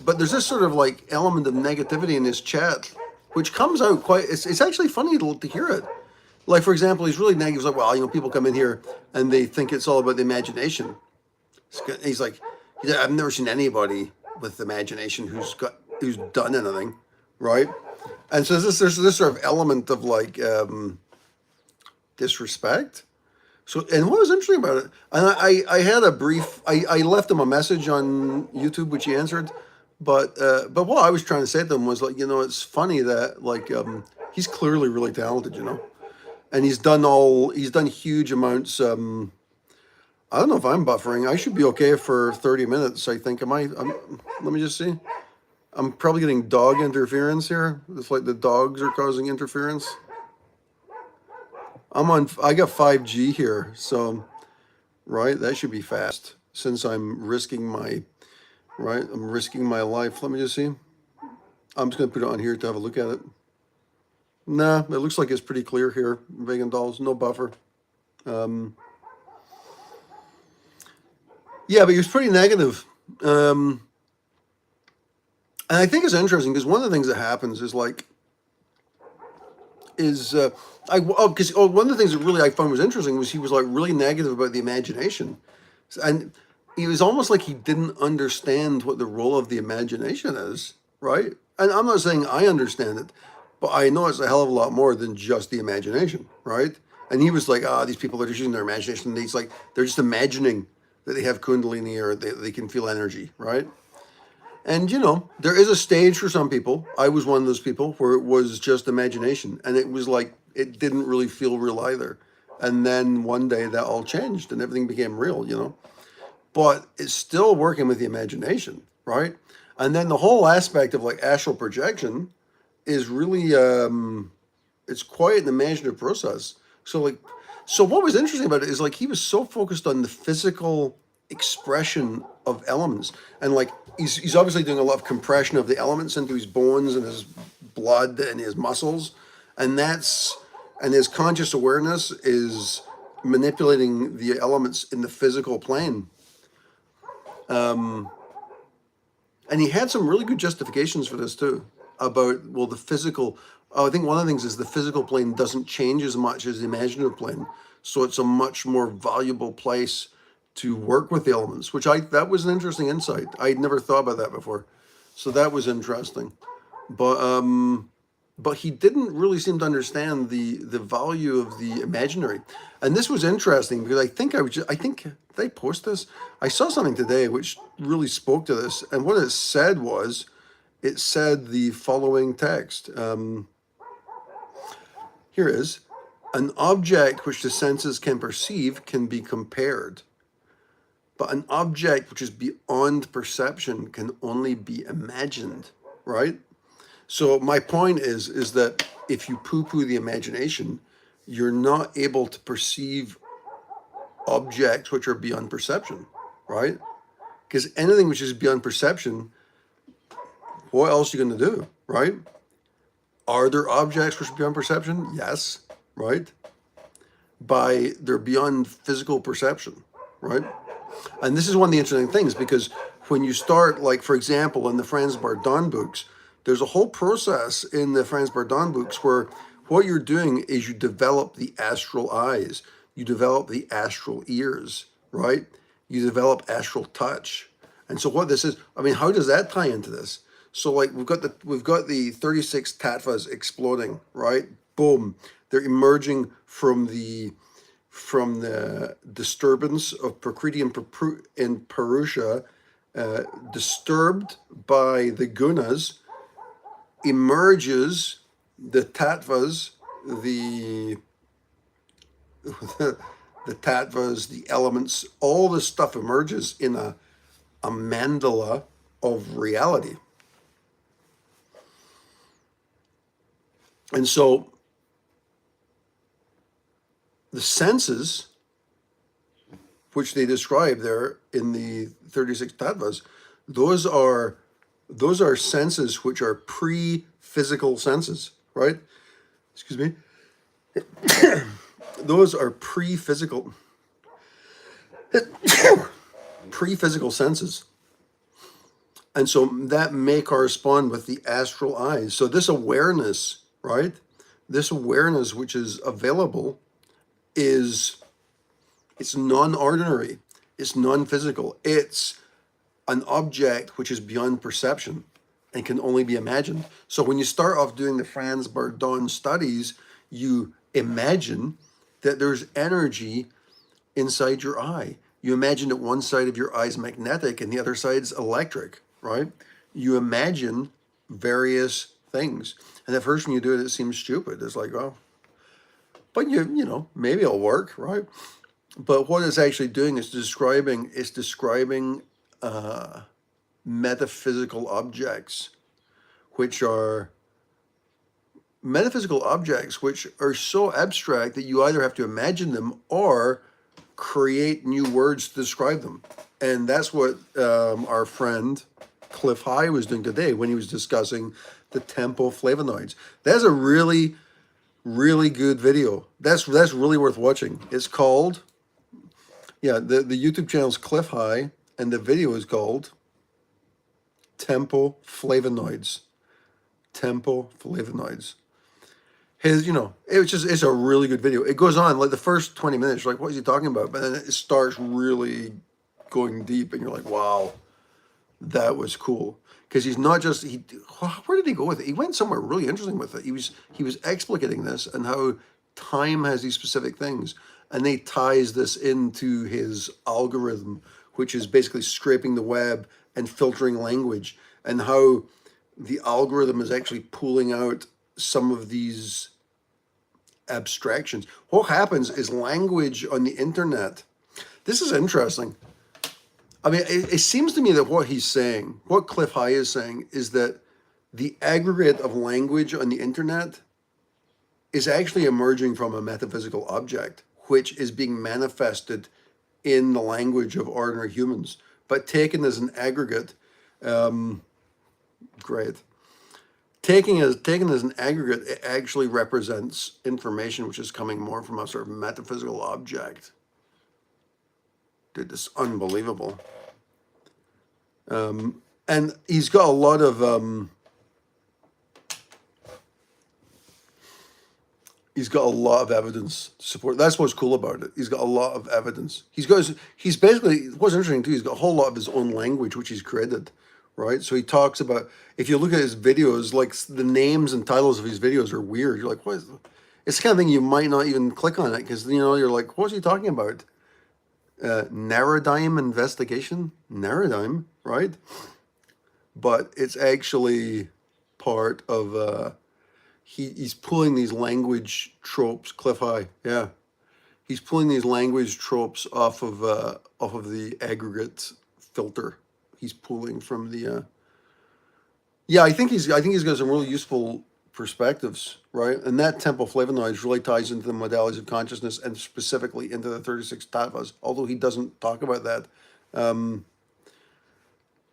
but there's this sort of like element of negativity in his chat, which comes out it's actually funny to hear it. Like, for example, he's really negative. He's like, well, you know, people come in here and they think it's all about the imagination. He's like, I've never seen anybody with imagination who's done anything, right? And so there's this sort of element of like disrespect. So, and what was interesting about it, and I had a brief, I left him a message on YouTube, which he answered, but what I was trying to say to him was like, you know, it's funny that like he's clearly really talented, you know, and he's done huge amounts. I don't know if I'm buffering. I should be okay for 30 minutes. I think. Let me just see. I'm probably getting dog interference here. It's like the dogs are causing interference. I got 5G here, so, right, that should be fast since I'm risking my life. Let me just see. I'm just going to put it on here to have a look at it. Nah, it looks like it's pretty clear here. Vegan Dolls, no buffer. Yeah, but he was pretty negative. And I think it's interesting because one of the things that happens is like, is because one of the things that really I found was interesting was he was like really negative about the imagination, and it was almost like he didn't understand what the role of the imagination is, right? And I'm not saying I understand it, but I know it's a hell of a lot more than just the imagination, right? And he was like, these people are just using their imagination. And he's like, they're just imagining that they have kundalini or they can feel energy, right? And there is a stage for some people. I was one of those people where it was just imagination, and it was like it didn't really feel real either. And then one day that all changed, and everything became real. But it's still working with the imagination, right? And then the whole aspect of like astral projection is really it's quite an imaginative process. So what was interesting about it is like he was so focused on the physical expression of elements, and like he's obviously doing a lot of compression of the elements into his bones and his blood and his muscles, and his conscious awareness is manipulating the elements in the physical plane. And he had some really good justifications for this too, about, well, the physical. I think one of the things is the physical plane doesn't change as much as the imaginative plane, so it's a much more valuable place to work with the elements. That was an interesting insight. I'd never thought about that before, so that was interesting. But he didn't really seem to understand the value of the imaginary. And this was interesting because I think did I post this? I saw something today which really spoke to this, and what it said the following text. Here is: an object which the senses can perceive can be compared, but an object which is beyond perception can only be imagined, right? So my point is that if you poo-poo the imagination, you're not able to perceive objects which are beyond perception, right? Because anything which is beyond perception, what else are you going to do, right? Are there objects which are beyond perception? Yes, right? They're beyond physical perception, right? And this is one of the interesting things, because when you start, like, for example, in the Franz Bardon books, there's a whole process in the Franz Bardon books where what you're doing is you develop the astral eyes, you develop the astral ears, right? You develop astral touch. And so what this is, I mean, how does that tie into this? So like we've got the 36 tattvas exploding, right? Boom. They're emerging from the disturbance of Prakriti and Purusha, disturbed by the gunas, emerges the tattvas, the the tattvas, the elements, all this stuff emerges in a mandala of reality. And so the senses, which they describe there in the 36 tattvas, those are senses which are pre-physical senses, right? Excuse me. Those are pre-physical senses. And so that may correspond with the astral eyes. So this awareness, right? This awareness which is available it's non-ordinary, it's non-physical, it's an object which is beyond perception and can only be imagined. So when you start off doing the Franz Bardon studies, you imagine that there's energy inside your eye. You imagine that one side of your eye is magnetic and the other side is electric, right? You imagine various things. And at first when you do it, it seems stupid. It's like, oh, but maybe it'll work, right? But what it's actually doing is describing metaphysical objects, which are so abstract that you either have to imagine them or create new words to describe them. And that's what our friend Cliff High was doing today when he was discussing the Tempoflavinoids. That's a really, really good video. That's really worth watching. It's called, the YouTube channel is Cliff High, and the video is called Tempoflavinoids. Tempoflavinoids. His, it's a really good video. It goes on, like the first 20 minutes, you're like, what is he talking about? But then it starts really going deep, and you're like, wow, that was cool. Because he's not just, where did he go with it? He went somewhere really interesting with it. He was explicating this and how time has these specific things. And they ties this into his algorithm, which is basically scraping the web and filtering language, and how the algorithm is actually pulling out some of these abstractions. What happens is language on the internet. This is interesting. I mean, it seems to me that what he's saying, what Cliff High is saying, is that the aggregate of language on the internet is actually emerging from a metaphysical object, which is being manifested in the language of ordinary humans, but taken as an aggregate. Great. Taken as an aggregate, it actually represents information which is coming more from a sort of metaphysical object. Dude, this is unbelievable. And he's got a lot of evidence to support. That's what's cool about it. He's got a lot of evidence. He's basically, what's interesting too, he's got a whole lot of his own language which he's created, right? So he talks about, if you look at his videos, like the names and titles of his videos are weird. You're like, what is, it's the kind of thing you might not even click on it, because you're like, what's he talking about? Narodime investigation? Narodime, right? But it's actually part of, he's pulling these language tropes, Cliff High, yeah. He's pulling these language tropes off of the aggregate filter. He's pulling from the, yeah, I think he's got some really useful perspectives, right? And that Tempoflavinoids really ties into the modalities of consciousness, and specifically into the 36 tattvas, although he doesn't talk about that.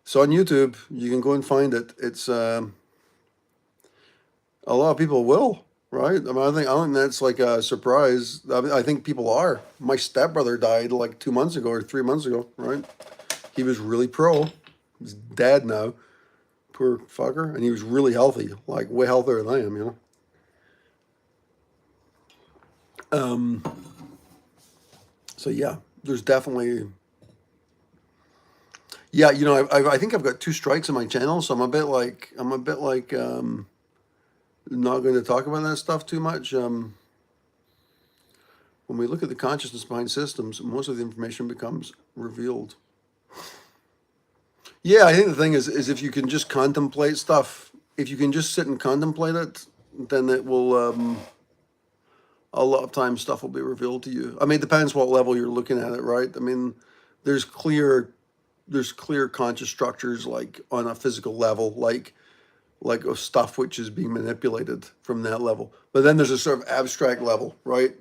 So on YouTube, you can go and find it. It's a lot of people will, right? I mean, I don't think that's like a surprise. I think people are. My stepbrother died like 2 months ago or 3 months ago, right? He was really pro. He's dead now. Poor fucker. And he was really healthy, like way healthier than I am, So yeah, there's definitely, yeah, I think I've got 2 strikes on my channel, so I'm a bit like not going to talk about that stuff too much. When we look at the consciousness behind systems, most of the information becomes revealed. Yeah, I think the thing is if you can just contemplate stuff, if you can just sit and contemplate it, then it will, a lot of times stuff will be revealed to you. I mean, it depends what level you're looking at it, right? I mean, there's clear conscious structures, like on a physical level, like of stuff which is being manipulated from that level. But then there's a sort of abstract level, right?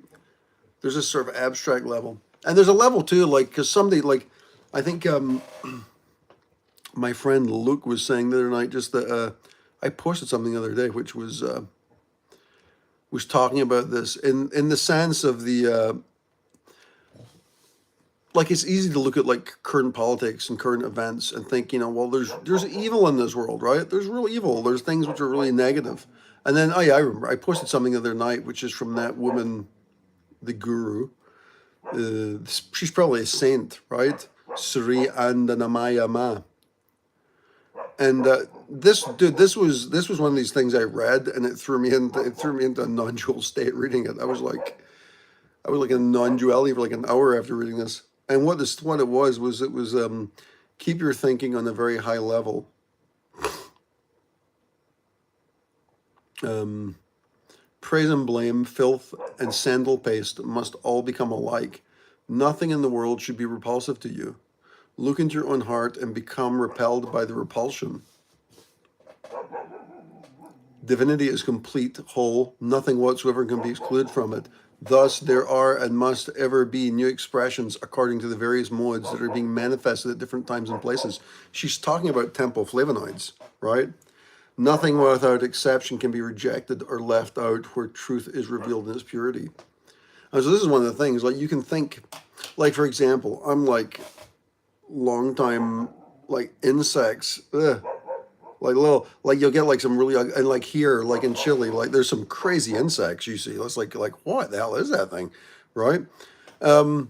There's a sort of abstract level. And there's a level too, like, because somebody, like, I think my friend Luke was saying the other night, just that I posted something the other day, which was talking about this in the sense of the, like, it's easy to look at like current politics and current events and think, well, there's evil in this world, right? There's real evil. There's things which are really negative. And then, oh yeah, I remember I posted something the other night, which is from that woman, the guru. She's probably a saint, right? Sri Anandamayi Ma. And this was one of these things I read, and it threw me into a non-dual state reading it. I was like in non-duality for like an hour after reading this. And what it was keep your thinking on a very high level. Praise and blame, filth and sandal paste must all become alike. Nothing in the world should be repulsive to you. Look into your own heart and become repelled by the repulsion. Divinity is complete, whole. Nothing whatsoever can be excluded from it. Thus, there are and must ever be new expressions according to the various modes that are being manifested at different times and places. She's talking about Tempoflavinoids, right? Nothing without exception can be rejected or left out where truth is revealed in its purity. And so this is one of the things, like, you can think, like, for example, I'm like long time, like, insects. Ugh. like little, like you'll get like some really, and like here, like in Chile, like there's some crazy insects you see. It's like what the hell is that thing, right? And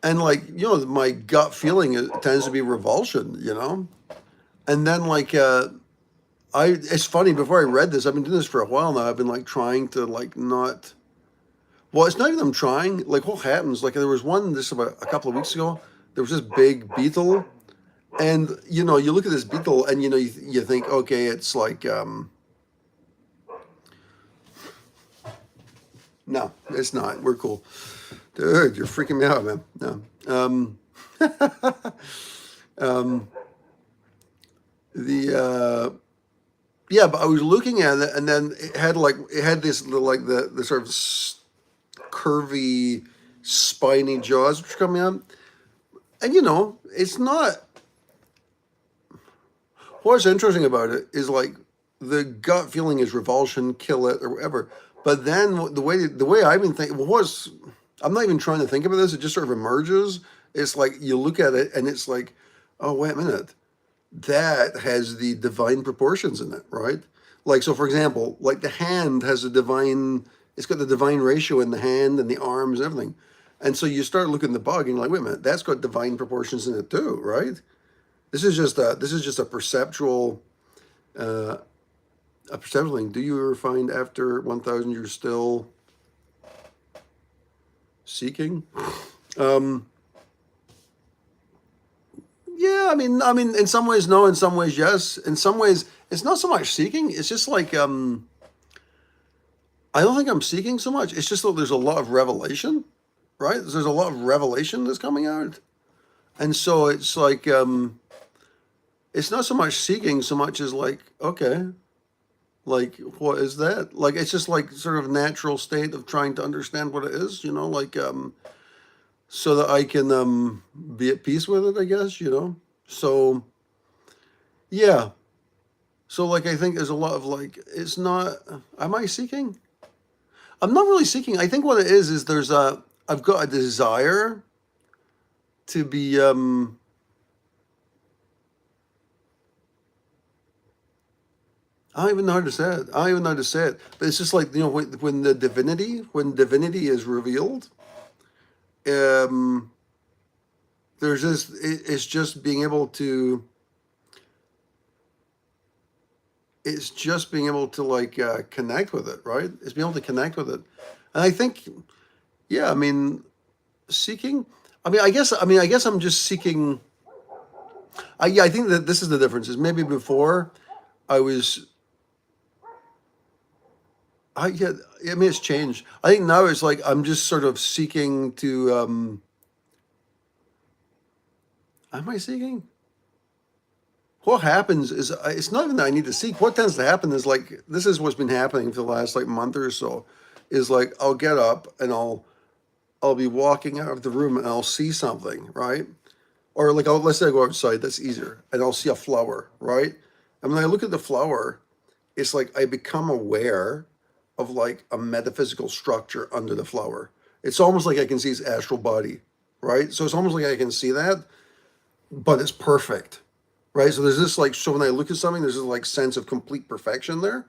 like my gut feeling tends to be revulsion, and then like it's funny. Before I read this, I've been doing this for a while now. I've been like trying to like not. Well, it's not even I'm trying. Like what happens? Like there was one this about a couple of weeks ago. There was this big beetle, and you look at this beetle, and you think, okay, it's like no, it's not. We're cool, dude. You're freaking me out, man. No, the yeah, but I was looking at it, and then it had this little, like the sort of curvy, spiny jaws which are coming out, and it's not. What's interesting about it is like the gut feeling is revulsion, kill it or whatever. But then the way I've been thinking, I'm not even trying to think about this. It just sort of emerges. It's like you look at it and it's like, oh wait a minute, that has the divine proportions in it, right? Like so, for example, like the hand has it's got the divine ratio in the hand and the arms and everything. And so you start looking at the bug and you're like, wait a minute, that's got divine proportions in it too, right? This is just a perceptual thing. Do you ever find after 1,000 you're still seeking? Yeah, I mean, in some ways no, in some ways yes. In some ways, it's not so much seeking. It's just like I don't think I'm seeking so much. It's just that there's a lot of revelation, right? There's a lot of revelation that's coming out, and so it's like it's not so much seeking so much as like, okay, like what is that? Like it's just like sort of natural state of trying to understand what it is, like so that I can be at peace with it, I guess. So yeah. So like I think there's a lot of like it's not am I seeking? I'm not really seeking. I think what it is I've got a desire to be I don't even know how to say it. I don't even know how to say it. But it's just like, when divinity is revealed, um, it's just being able to, like connect with it, right? It's being able to connect with it. And I think, yeah, I mean, seeking, I guess I'm just seeking, yeah, I think that this is the difference, is maybe before I was, yeah, I mean, it's changed. I think now it's like I'm just sort of seeking to. Am I seeking? What happens is it's not even that I need to seek. What tends to happen is like this is what's been happening for the last like month or so. Is like I'll get up and I'll be walking out of the room and I'll see something, right? Or like let's say I go outside. That's easier, and I'll see a flower, right? And when I look at the flower, it's like I become aware of like a metaphysical structure under the flower. It's almost like I can see its astral body, right? So it's almost like I can see that, but it's perfect, right? So there's this like, so when I look at something, there's this like sense of complete perfection there.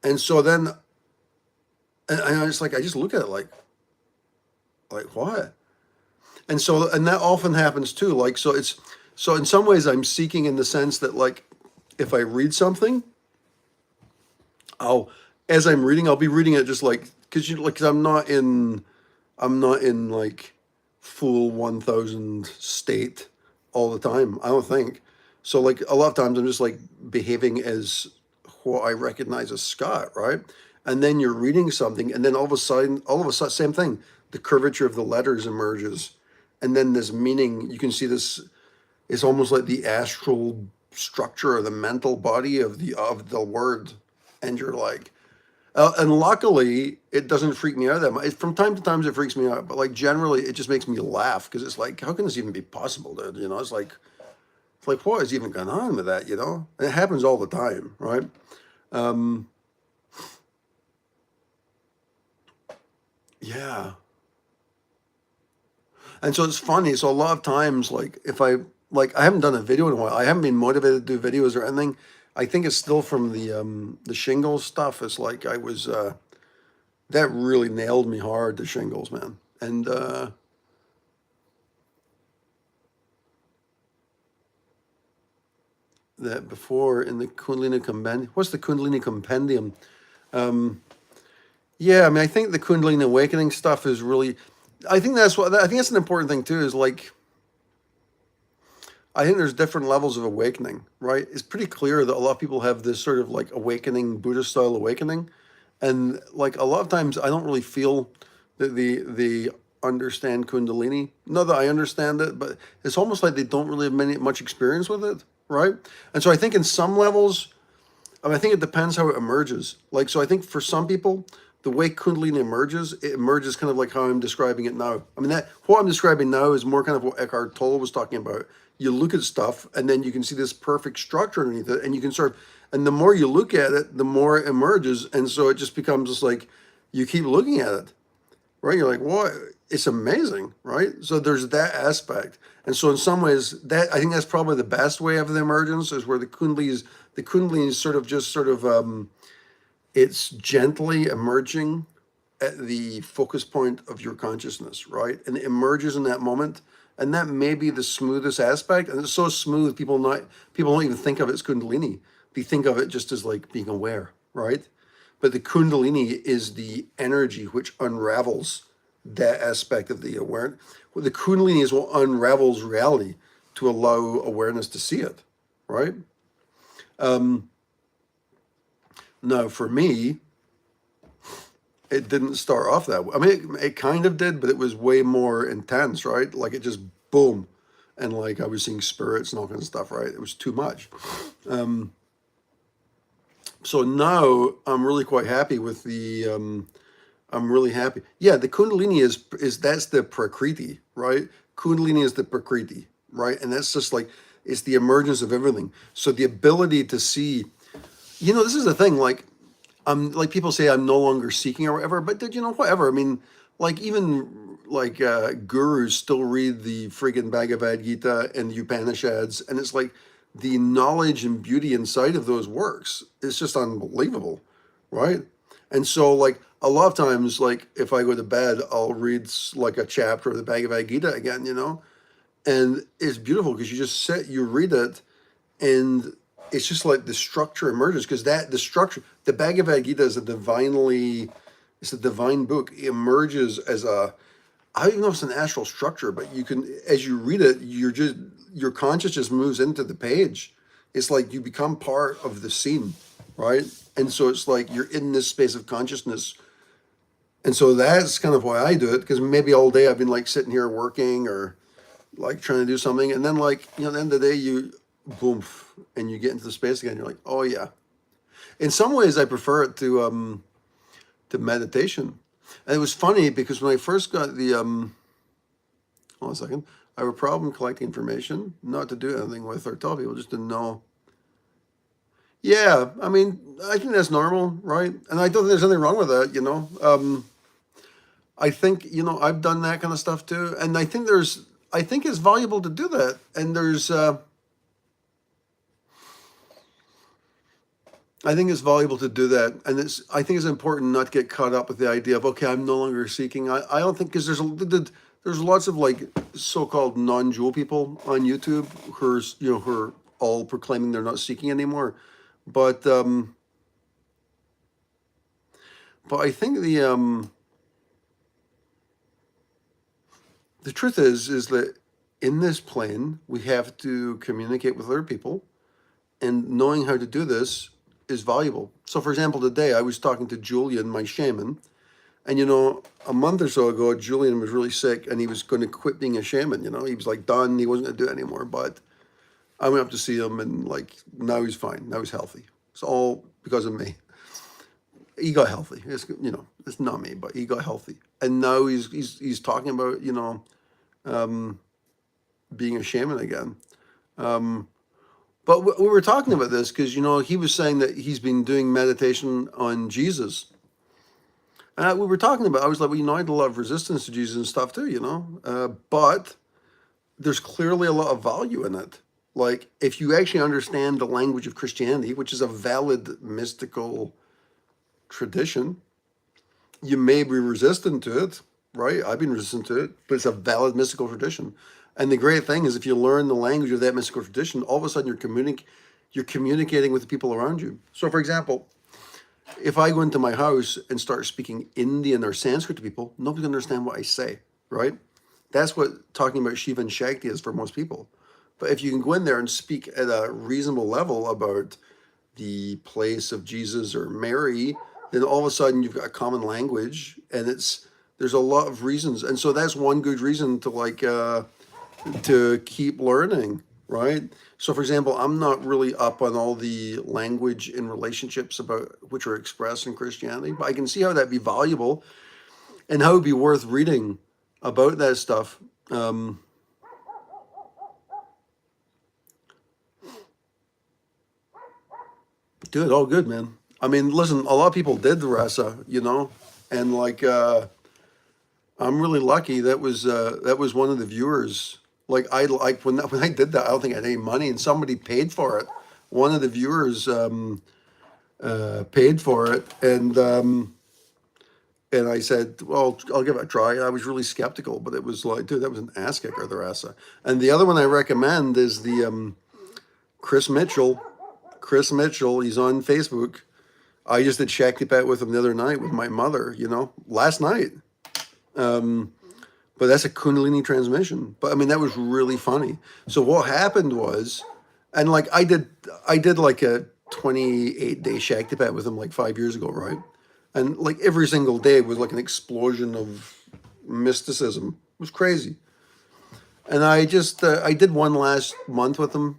And so then, and I just like, I just look at it like what? And that often happens too. Like, so in some ways I'm seeking in the sense that like, if I read something, as I'm reading, I'll be reading it just like, cause I'm not in like full 1,000 state all the time. I don't think. So like a lot of times I'm just like behaving as what I recognize as Scott, right? And then you're reading something, and then all of a sudden, same thing. The curvature of the letters emerges, and then this meaning. You can see this. It's almost like the astral structure or the mental body of the word, and you're like, and luckily, it doesn't freak me out that much. From time to time, it freaks me out, but like generally, it just makes me laugh because it's like, how can this even be possible, dude? It's like what is even going on with that? And it happens all the time, right? Yeah, and so it's funny. So a lot of times, like if I like I haven't done a video in a while. I haven't been motivated to do videos or anything. I think it's still from the shingles stuff. It's like I was that really nailed me hard, the shingles, man. And that before in the Kundalini Compendium. What's the Kundalini Compendium? Yeah, I mean, I think the Kundalini awakening stuff is really. I think that's an important thing too. Is like I think there's different levels of awakening, right? It's pretty clear that a lot of people have this sort of like awakening, Buddhist style awakening, and like a lot of times I don't really feel that the understand Kundalini. Not that I understand it, but it's almost like they don't really have much experience with it, right? And so I think in some levels, I think it depends how it emerges. Like, so I think for some people, the way Kundalini emerges, it emerges kind of like how I'm describing it now. I mean, that what I'm describing now is more kind of what Eckhart Tolle was talking about. You look at stuff, and then you can see this perfect structure underneath it, and you can sort of, and the more you look at it, the more it emerges, and so it just becomes just like you keep looking at it, right? You're like, what? It's amazing, right? So there's that aspect, and so in some ways, that I think that's probably the best way of the emergence is where the Kundalini is sort of it's gently emerging at the focus point of your consciousness, right? And it emerges in that moment, and that may be the smoothest aspect. And it's so smooth, people don't even think of it as Kundalini. They think of it just as like being aware, right? But the Kundalini is the energy which unravels that aspect of the awareness. Well, the Kundalini is what unravels reality to allow awareness to see it, right? Now, for me, it didn't start off that way. I mean, it kind of did, but it was way more intense, right? Like it just boom, and like I was seeing spirits and all kinds of stuff, right? It was too much. So now I'm really quite happy with the. I'm really happy. Yeah, the Kundalini is that's the Prakriti, right? Kundalini is the Prakriti, right? And that's just like it's the emergence of everything. So the ability to see, this is the thing. Like I'm like people say I'm no longer seeking or whatever, but whatever. I mean, like even like gurus still read the friggin' Bhagavad Gita and the Upanishads, and it's like the knowledge and beauty inside of those works is just unbelievable, right? And so like a lot of times, like if I go to bed, I'll read like a chapter of the Bhagavad Gita again, and it's beautiful because you just sit, you read it, and it's just like the structure emerges because the Bhagavad Gita is it's a divine book. It emerges as I don't even know if it's an astral structure, but you can, as you read it, your conscious just moves into the page. It's like you become part of the scene, right? And so it's like you're in this space of consciousness. And so that's kind of why I do it, because maybe all day I've been like sitting here working or like trying to do something, and then like at the end of the day you boom and you get into the space again. You're like, oh yeah. In some ways, I prefer it to meditation. And it was funny because when I first got the hold on a second, I have a problem collecting information, not to do anything with or tell people, just to know. Yeah, I mean, I think that's normal, right? And I don't think there's anything wrong with that. I think I've done that kind of stuff too, and I think it's valuable to do that. And I think it's valuable to do that, and I think it's important not to get caught up with the idea of okay, I'm no longer seeking. I don't think because there's lots of like so-called non-dual people on YouTube who are all proclaiming they're not seeking anymore, but I think the truth is that in this plane we have to communicate with other people, and knowing how to do this is valuable. So, for example, today I was talking to Julian, my shaman, and a month or so ago, Julian was really sick, and he was going to quit being a shaman. He was like done; he wasn't going to do it anymore. But I went up to see him, and like now he's fine. Now he's healthy. It's all because of me. He got healthy. It's not me, but he got healthy, and now he's talking about being a shaman again. But we were talking about this because he was saying that he's been doing meditation on Jesus. We were talking about. I was like, well, I had a lot of resistance to Jesus and stuff too, but there's clearly a lot of value in it. Like, if you actually understand the language of Christianity, which is a valid mystical tradition, you may be resistant to it, right? I've been resistant to it, but it's a valid mystical tradition. And the great thing is, if you learn the language of that mystical tradition, all of a sudden you're communicating with the people around you. So, for example, if I go into my house and start speaking Indian or Sanskrit to people, nobody can understand what I say, right? That's what talking about Shiva and Shakti is for most people. But if you can go in there and speak at a reasonable level about the place of Jesus or Mary, then all of a sudden you've got a common language, and there's a lot of reasons, and so that's one good reason to to keep learning, right? So, for example, I'm not really up on all the language in relationships about which are expressed in Christianity, but I can see how that'd be valuable and how it'd be worth reading about that stuff. Dude, all good, man. I mean, listen, a lot of people did the rasa, and I'm really lucky. That was one of the viewers. Like, I like when I did that. I don't think I had any money, and somebody paid for it. One of the viewers paid for it, and I said, "Well, I'll give it a try." I was really skeptical, but it was like, dude, that was an ass kicker, the rasa. And the other one I recommend is the Chris Mitchell. Chris Mitchell, he's on Facebook. I just did Shaktipat with him the other night with my mother, last night. But that's a Kundalini transmission. But I mean, that was really funny. So what happened was, and like I did like a 28-day Shaktipat with him like 5 years ago, right? And like every single day was like an explosion of mysticism. It was crazy. And I did one last month with him,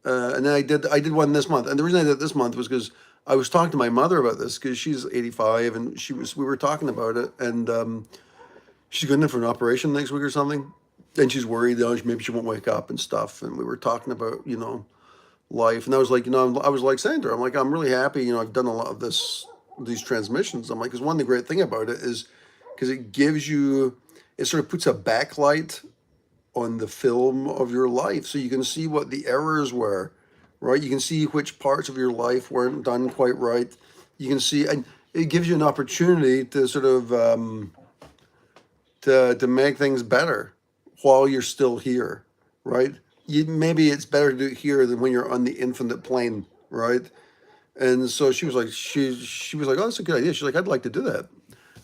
and then I did one this month. And the reason I did it this month was because I was talking to my mother about this, because she's 85, and we were talking about it, and she's going in for an operation next week or something, and she's worried that maybe she won't wake up and stuff. And we were talking about life, and I was like, I was like saying to her, I'm like, I'm really happy, I've done a lot of these transmissions. I'm like, because one of the great thing about it is because it sort of puts a backlight on the film of your life, so you can see what the errors were, right? You can see which parts of your life weren't done quite right. You can see, and it gives you an opportunity to sort of to make things better while you're still here, right? Maybe it's better to do it here than when you're on the infinite plane, right? And so she was like, she was like, oh, that's a good idea. She's like, I'd like to do that.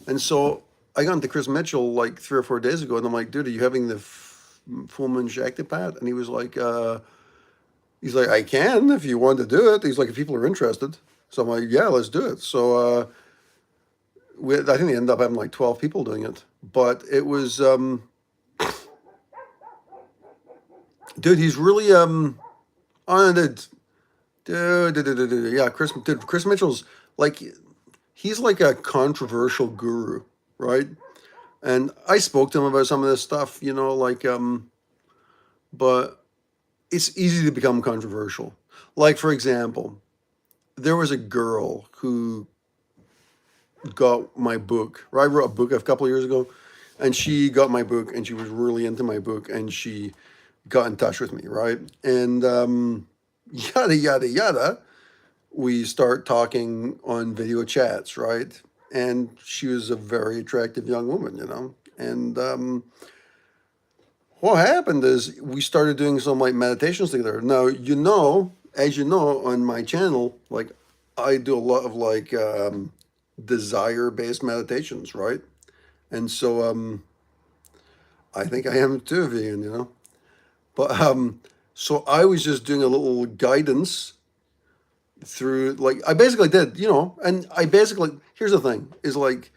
And so I got into Chris Mitchell like 3 or 4 days ago, and I'm like, dude, are you having the full moon Shaktipat? And he was like, I can if you want to do it. He's like, if people are interested. So I'm like, yeah, let's do it. So I think they ended up having like 12 people doing it, but it was, dude, he's really on it. Yeah, Chris Mitchell's like, he's like a controversial guru, right? And I spoke to him about some of this stuff, but it's easy to become controversial. Like, for example, there was a girl who got my book, right? I wrote a book a couple of years ago, and she got my book, and she was really into my book, and she got in touch with me, right? And yada, yada, yada. We start talking on video chats, right? And she was a very attractive young woman. And what happened is we started doing some like meditations together. Now, as you know, on my channel, like I do a lot of like desire-based meditations, right? And so I think I am too, vegan. But so I was just doing a little guidance through, like, I basically did, and I basically, here's the thing, is like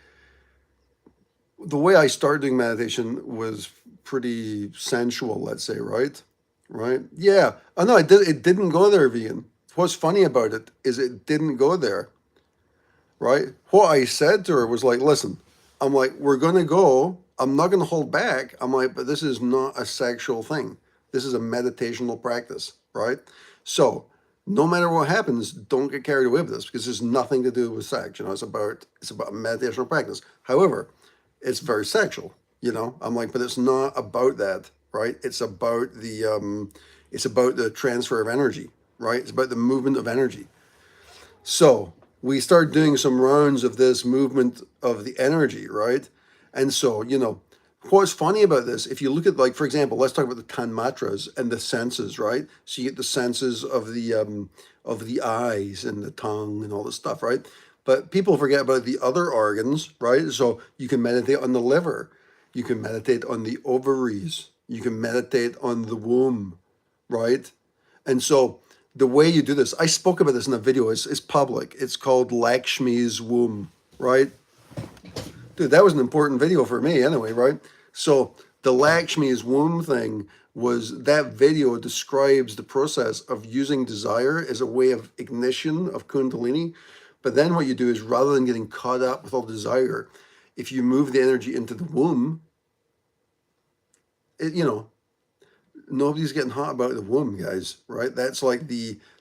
the way I started doing meditation was pretty sensual, let's say, right? Right? Yeah. Oh no, it didn't go there, vegan. What's funny about it is it didn't go there, right? What I said to her was like, listen, I'm like, we're gonna go, I'm not gonna hold back. I'm like, but this is not a sexual thing. This is a meditational practice, right? So no matter what happens, don't get carried away with this, because there's nothing to do with sex. It's about a meditational practice. However, it's very sexual. I'm like, but it's not about that. right? It's about the transfer of energy, right? It's about the movement of energy. So we start doing some rounds of this movement of the energy, right? And so, what's funny about this, if you look at, like, for example, let's talk about the Tanmatras and the senses, right? So you get the senses of the eyes and the tongue and all this stuff, right? But people forget about the other organs, right? So you can meditate on the liver, you can meditate on the ovaries, you can meditate on the womb, right? And so the way you do this, I spoke about this in a video, it's public. It's called Lakshmi's Womb, right? Dude, that was an important video for me anyway, right? So the Lakshmi's Womb thing was, that video describes the process of using desire as a way of ignition of Kundalini. But then what you do is, rather than getting caught up with all desire, if you move the energy into the womb, it, nobody's getting hot about the womb, guys, right? That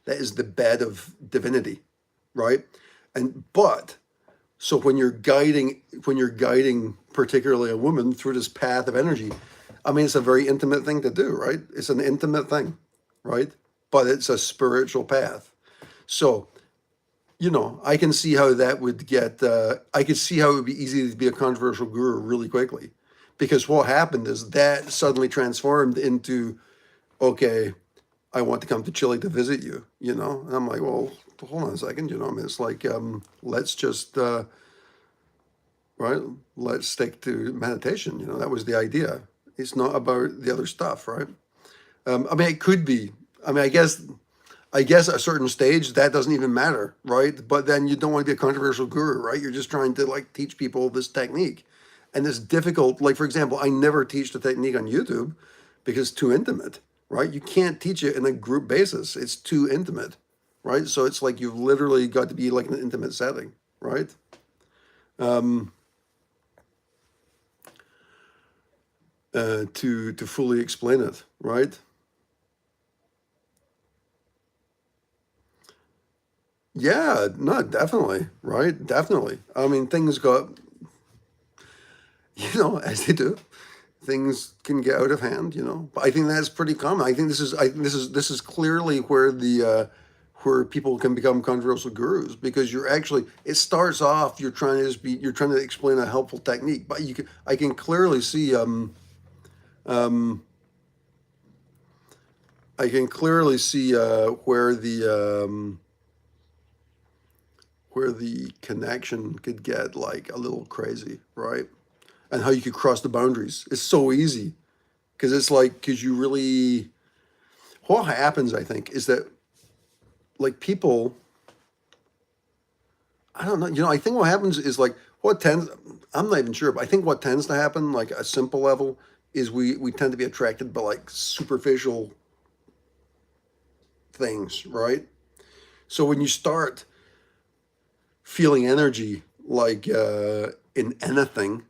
is the bed of divinity, right? But so when you're guiding particularly a woman through this path of energy, I mean, it's a very intimate thing to do, right? It's an intimate thing, right? But it's a spiritual path. So, I can see how that would get, I could see how it would be easy to be a controversial guru really quickly. Because what happened is that suddenly transformed into, okay, I want to come to Chile to visit you, And I'm like, well, hold on a second, I mean, it's like, let's just, right, let's stick to meditation, that was the idea. It's not about the other stuff, right? I mean, it could be. I mean, I guess at a certain stage that doesn't even matter, right? But then you don't want to be a controversial guru, right? You're just trying to, like, teach people this technique. And it's difficult. Like, for example, I never teach the technique on YouTube because it's too intimate, right? You can't teach it in a group basis. It's too intimate, right? So it's like you've literally got to be like in an intimate setting, right? To fully explain it, right? Yeah, no, definitely, right? Definitely. I mean, things got, as they do, things can get out of hand, But I think that's pretty common. I think this is clearly where where people can become controversial gurus, because it starts off, you're trying to explain a helpful technique, but I can clearly see um where the connection could get, like, a little crazy, right? And how you could cross the boundaries. It's so easy, because it's like, because you really, what happens, I think, is that, like, people, I don't know, I think what happens is, like, I'm not even sure, but I think what tends to happen, like, a simple level, is we tend to be attracted by, like, superficial things, right? So when you start feeling energy, like, in anything,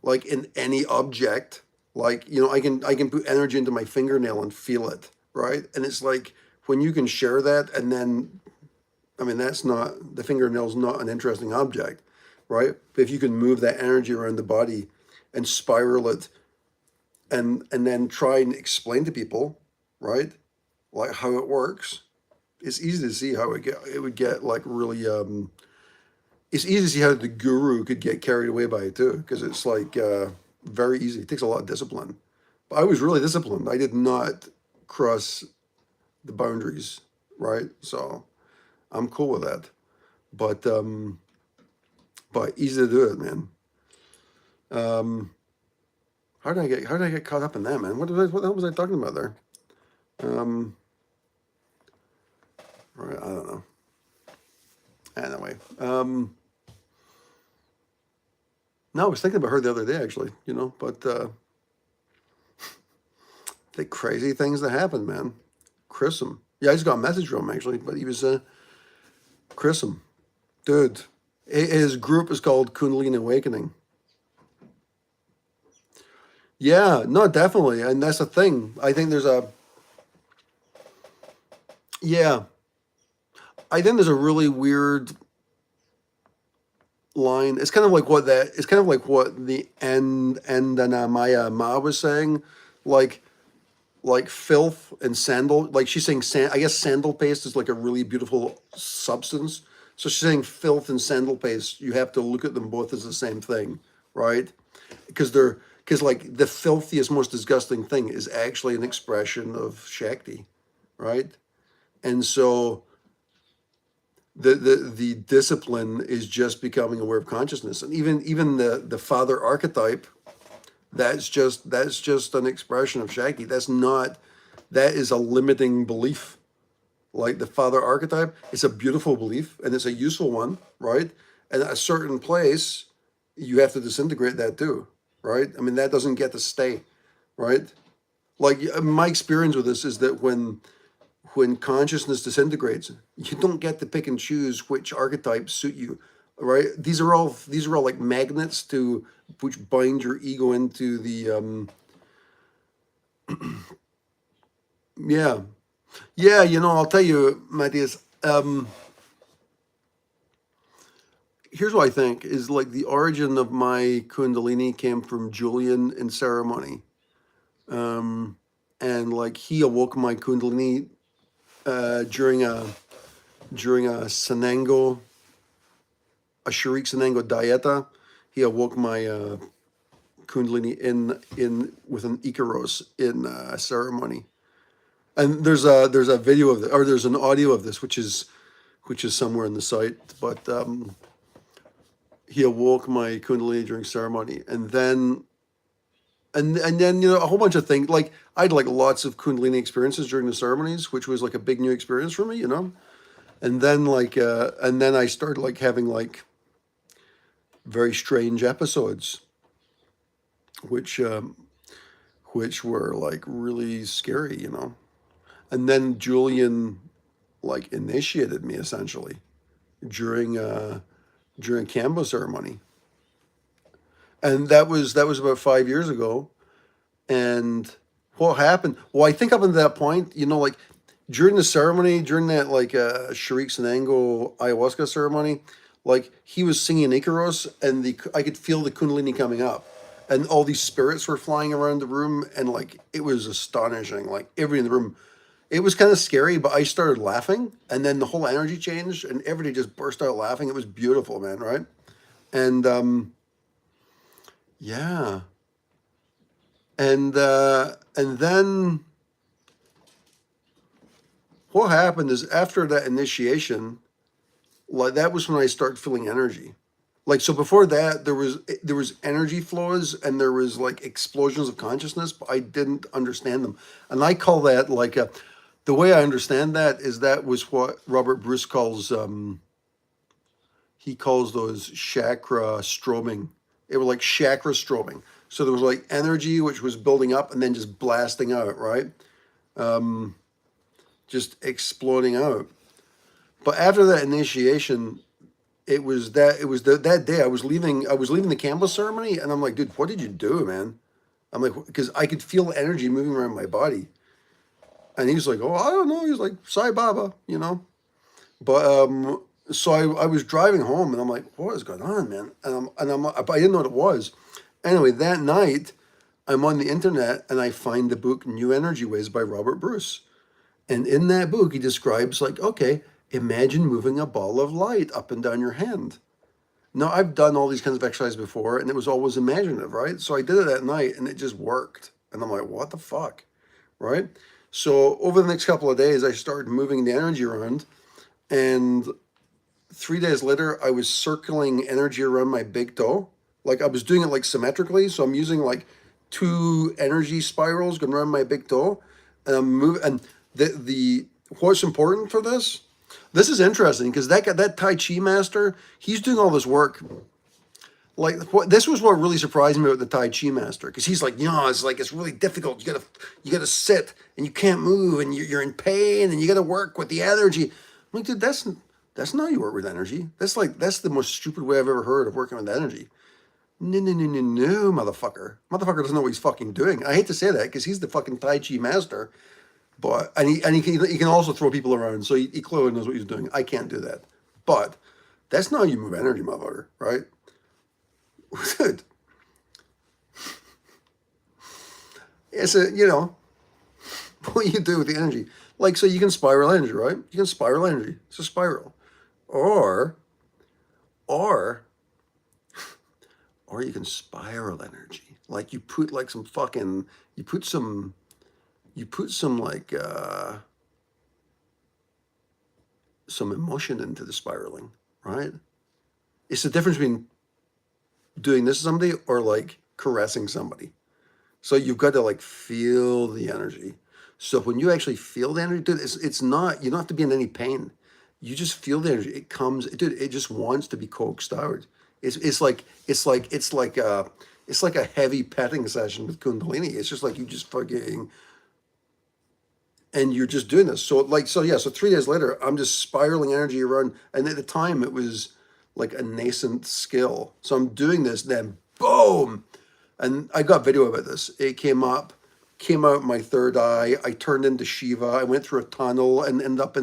like in any object, like, I can put energy into my fingernail and feel it, right? And it's like, when you can share that, and then, I mean, the fingernail's not an interesting object, right? But if you can move that energy around the body and spiral it, and then try and explain to people, right, like, how it works, it's easy to see how it would get, like, really, it's easy to see how the guru could get carried away by it too, because it's like, very easy. It takes a lot of discipline. But I was really disciplined. I did not cross the boundaries, right? So I'm cool with that. But easy to do it, man. How did I get caught up in that, man? What the hell was I talking about there? Um, right, I don't know. Anyway, no, I was thinking about her the other day, actually. But the crazy things that happen, man. Chris him. Yeah, I just got a message from him, actually, but he was Chris him, dude. His group is called Kundalini Awakening. Yeah, no, definitely, and that's the thing. I think there's a yeah. I think there's a really weird line. It's kind of like what the Anandamayi Ma was saying. Like, like filth and sandal. Like she's saying, I guess sandal paste is like a really beautiful substance. So she's saying filth and sandal paste. You have to look at them both as the same thing, right? Because like the filthiest, most disgusting thing is actually an expression of Shakti, right? And so the discipline is just becoming aware of consciousness, and even the father archetype, that's just an expression of Shakti. That is a limiting belief. Like the father archetype, it's a beautiful belief and it's a useful one, right? And at a certain place, you have to disintegrate that too, right? I mean, that doesn't get to stay, right? Like my experience with this is that when consciousness disintegrates, you don't get to pick and choose which archetypes suit you, right? These are all like magnets to which bind your ego into the yeah. Yeah, I'll tell you, Matthias, here's what I think is like the origin of my Kundalini came from Julian in ceremony. And like he awoke my Kundalini during a Sanango, a Sharik Sanango Dieta. He awoke my Kundalini in with an Ikaros in ceremony. And there's a video of or there's an audio of this, which is somewhere in the site. But he awoke my Kundalini during ceremony, and then a whole bunch of things. Like I had like lots of Kundalini experiences during the ceremonies, which was like a big new experience for me, And then and then I started like having like very strange episodes, which were like really scary. And then Julian like initiated me essentially during during Kambo ceremony, and that was about 5 years ago. And what happened? Well, I think up until that point, like during the ceremony, during that like Sharik Sanango ayahuasca ceremony, like he was singing Icaros, and I could feel the Kundalini coming up, and all these spirits were flying around the room, and like it was astonishing. Like everybody in the room, it was kind of scary, but I started laughing, and then the whole energy changed, and everybody just burst out laughing. It was beautiful, man, right? And yeah, and then what happened is after that initiation, like that was when I started feeling energy. Like so before that, there was energy flows and there was like explosions of consciousness, but I didn't understand them, and I call that like the way I understand that is that was what Robert Bruce calls he calls those chakra stroming. They were like chakra stroming. So there was like energy which was building up and then just blasting out, right? Just exploding out. But after that initiation, that day I was leaving the Campbell ceremony, and I'm like, dude, what did you do, man? I'm like, because I could feel energy moving around my body. And he's like, oh, I don't know. He's like, Sai Baba. But so I was driving home, and I'm like, what is going on, man? But I didn't know what it was. Anyway, that night I'm on the internet and I find the book New Energy Ways by Robert Bruce. And in that book, he describes like, okay, imagine moving a ball of light up and down your hand. Now, I've done all these kinds of exercises before, and it was always imaginative, right? So I did it that night, and it just worked. And I'm like, what the fuck, right? So over the next couple of days, I started moving the energy around, and 3 days later, I was circling energy around my big toe. Like I was doing it like symmetrically, so I'm using like two energy spirals going around my big toe, and I'm moving. And the what's important for this? This is interesting because that Tai Chi master, he's doing all this work. Like this was what really surprised me about the Tai Chi master, because he's like, it's like it's really difficult. You gotta sit and you can't move and you're in pain and you gotta work with the energy. I'm like, dude, that's not how you work with energy. That's the most stupid way I've ever heard of working with energy. No, no, no, no, no, motherfucker. Motherfucker doesn't know what he's fucking doing. I hate to say that because he's the fucking Tai Chi master. But he can also throw people around, so he clearly knows what he's doing. I can't do that. But that's not how you move energy, motherfucker, right? Dude, it's a what you do with the energy. Like, so you can spiral energy, right? You can spiral energy. It's a spiral. Or, or, or you can spiral energy. Like you put like some fucking, you put some like, some emotion into the spiraling, right? It's the difference between doing this to somebody or like caressing somebody. So you've got to like feel the energy. So when you actually feel the energy, dude, it's not, you don't have to be in any pain. You just feel the energy. It comes, dude, it just wants to be coaxed out. It's like a heavy petting session with Kundalini. It's just like you just fucking, and you're just doing this. So like, so yeah, so 3 days later, I'm just spiraling energy around. And at the time it was like a nascent skill. So I'm doing this, then boom. And I got video about this. It came out my third eye. I turned into Shiva. I went through a tunnel and ended up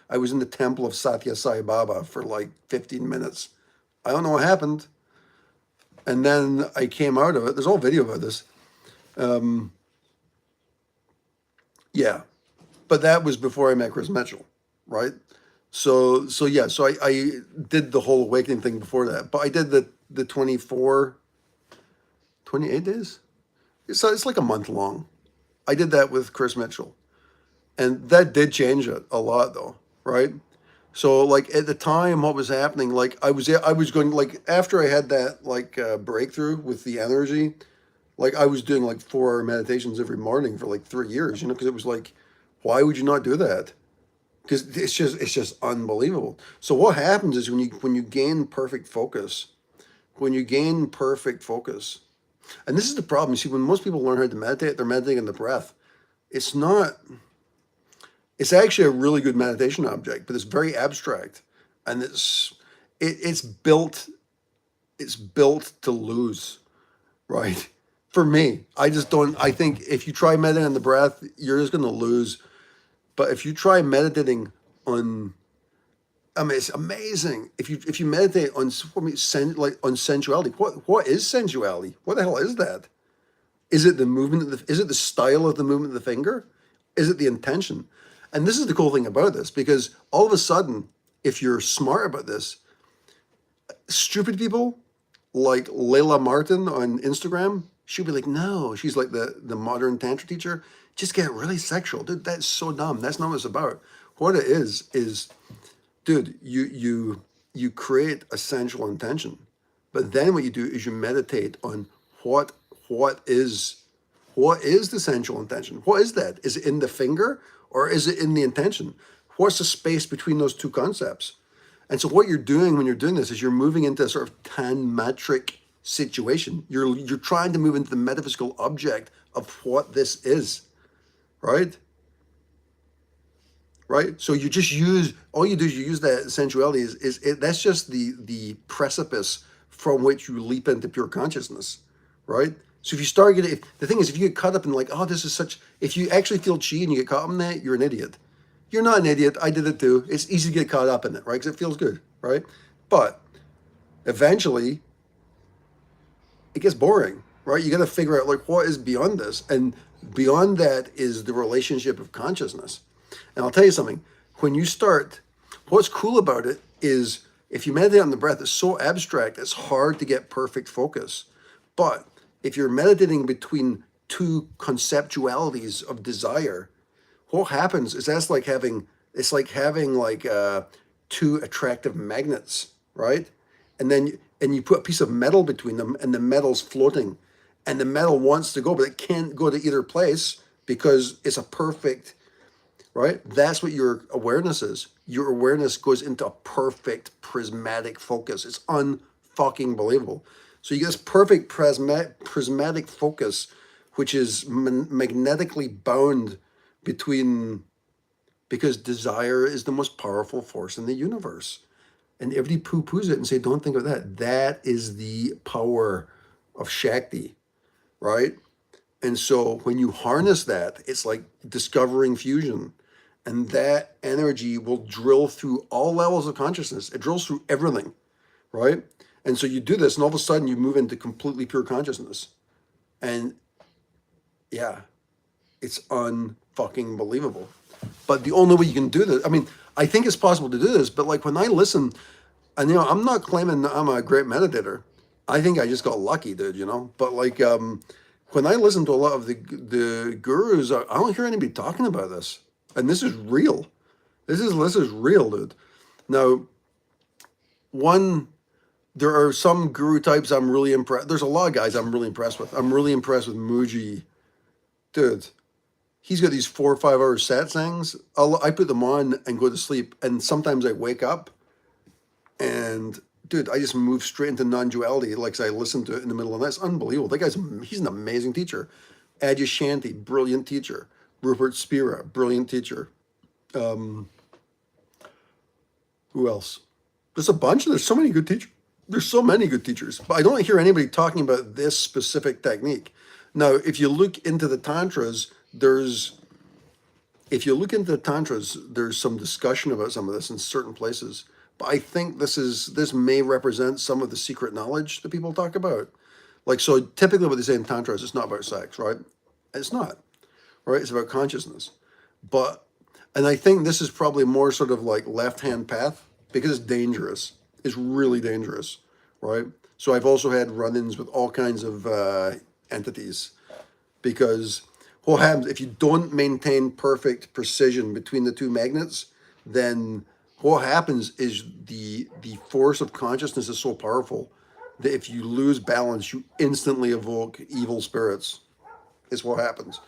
I was in the temple of Satya Sai Baba for like 15 minutes. I don't know what happened. And then I came out of it. There's all video about this. Yeah. But that was before I met Chris Mitchell, right? So yeah, so I did the whole awakening thing before that. But I did the 28 days. It's like a month long. I did that with Chris Mitchell. And that did change it a lot though, right? So like at the time what was happening, like I was going like after I had that like breakthrough with the energy, like I was doing like 4 hour meditations every morning for like 3 years, because it was like, why would you not do that? Because it's just unbelievable. So what happens is when you gain perfect focus, and this is the problem. You see, when most people learn how to meditate, they're meditating on the breath. It's not. It's actually a really good meditation object, but it's very abstract, and it's built to lose, right? For me, I just don't. I think if you try meditating on the breath, you're just going to lose. But if you try meditating on, I mean, it's amazing. If you meditate on, like on sensuality, what is sensuality? What the hell is that? Is it the movement is it the style of the movement of the finger? Is it the intention? And this is the cool thing about this, because all of a sudden, if you're smart about this, stupid people like Layla Martin on Instagram, she'll be like, no, she's like the modern tantra teacher, just get really sexual. Dude, that's so dumb. That's not what it's about. What it is, dude, you create a sensual intention. But then what you do is you meditate on what is the sensual intention? What is that? Is it in the finger or is it in the intention? What's the space between those two concepts? And so what you're doing when you're doing this is you're moving into a sort of tanmatric situation. You're trying to move into the metaphysical object of what this is, right? Right? So you just use, all you do is you use that sensuality that's just the precipice from which you leap into pure consciousness, right? So if you start getting, the thing is, if you get caught up in like, oh, this is such, if you actually feel chi and you get caught up in that, you're an idiot. You're not an idiot. I did it too. It's easy to get caught up in it, right? Because it feels good, right? But eventually it gets boring, right? You got to figure out like what is beyond this. And beyond that is the relationship of consciousness. And I'll tell you something, when you start, what's cool about it is if you meditate on the breath, it's so abstract, it's hard to get perfect focus. But if you're meditating between two conceptualities of desire, what happens is it's like having like two attractive magnets, right? And you put a piece of metal between them and the metal's floating. And the metal wants to go, but it can't go to either place because it's a perfect, right? That's what your awareness is. Your awareness goes into a perfect prismatic focus. It's unfucking believable. So you get this perfect prismatic focus, which is magnetically bound because desire is the most powerful force in the universe. And everybody poo-poos it and say, don't think of that. That is the power of Shakti, right? And so when you harness that, it's like discovering fusion. And that energy will drill through all levels of consciousness. It drills through everything, right? And so you do this, and all of a sudden you move into completely pure consciousness. And yeah, It's unfucking believable. But the only way you can do this, I mean, I think it's possible to do this, but like when I listen, and I'm not claiming that I'm a great meditator. I think I just got lucky, dude, But like when I listen to a lot of the gurus, I don't hear anybody talking about this. And this is real. This is real, dude. Now, one there are some guru types I'm really impressed. There's a lot of guys I'm really impressed with. I'm really impressed with Muji, dude. He's got these 4 or 5 hour satsangs. I put them on and go to sleep, and sometimes I wake up, and dude, I just move straight into non-duality. Like I listen to it in the middle of the night. It's unbelievable. He's an amazing teacher. Adyashanti, brilliant teacher. Rupert Spira, brilliant teacher. Who else? There's so many good teachers. There's so many good teachers, but I don't hear anybody talking about this specific technique. Now, if you look into the Tantras, there's some discussion about some of this in certain places. But I think this may represent some of the secret knowledge that people talk about. Like, so typically what they say in Tantra is it's not about sex, right? It's not, right? It's about consciousness. And I think this is probably more sort of like left-hand path because it's dangerous. It's really dangerous, right? So I've also had run-ins with all kinds of entities because what happens if you don't maintain perfect precision between the two magnets, then what happens is the force of consciousness is so powerful that if you lose balance, you instantly evoke evil spirits. Is what happens.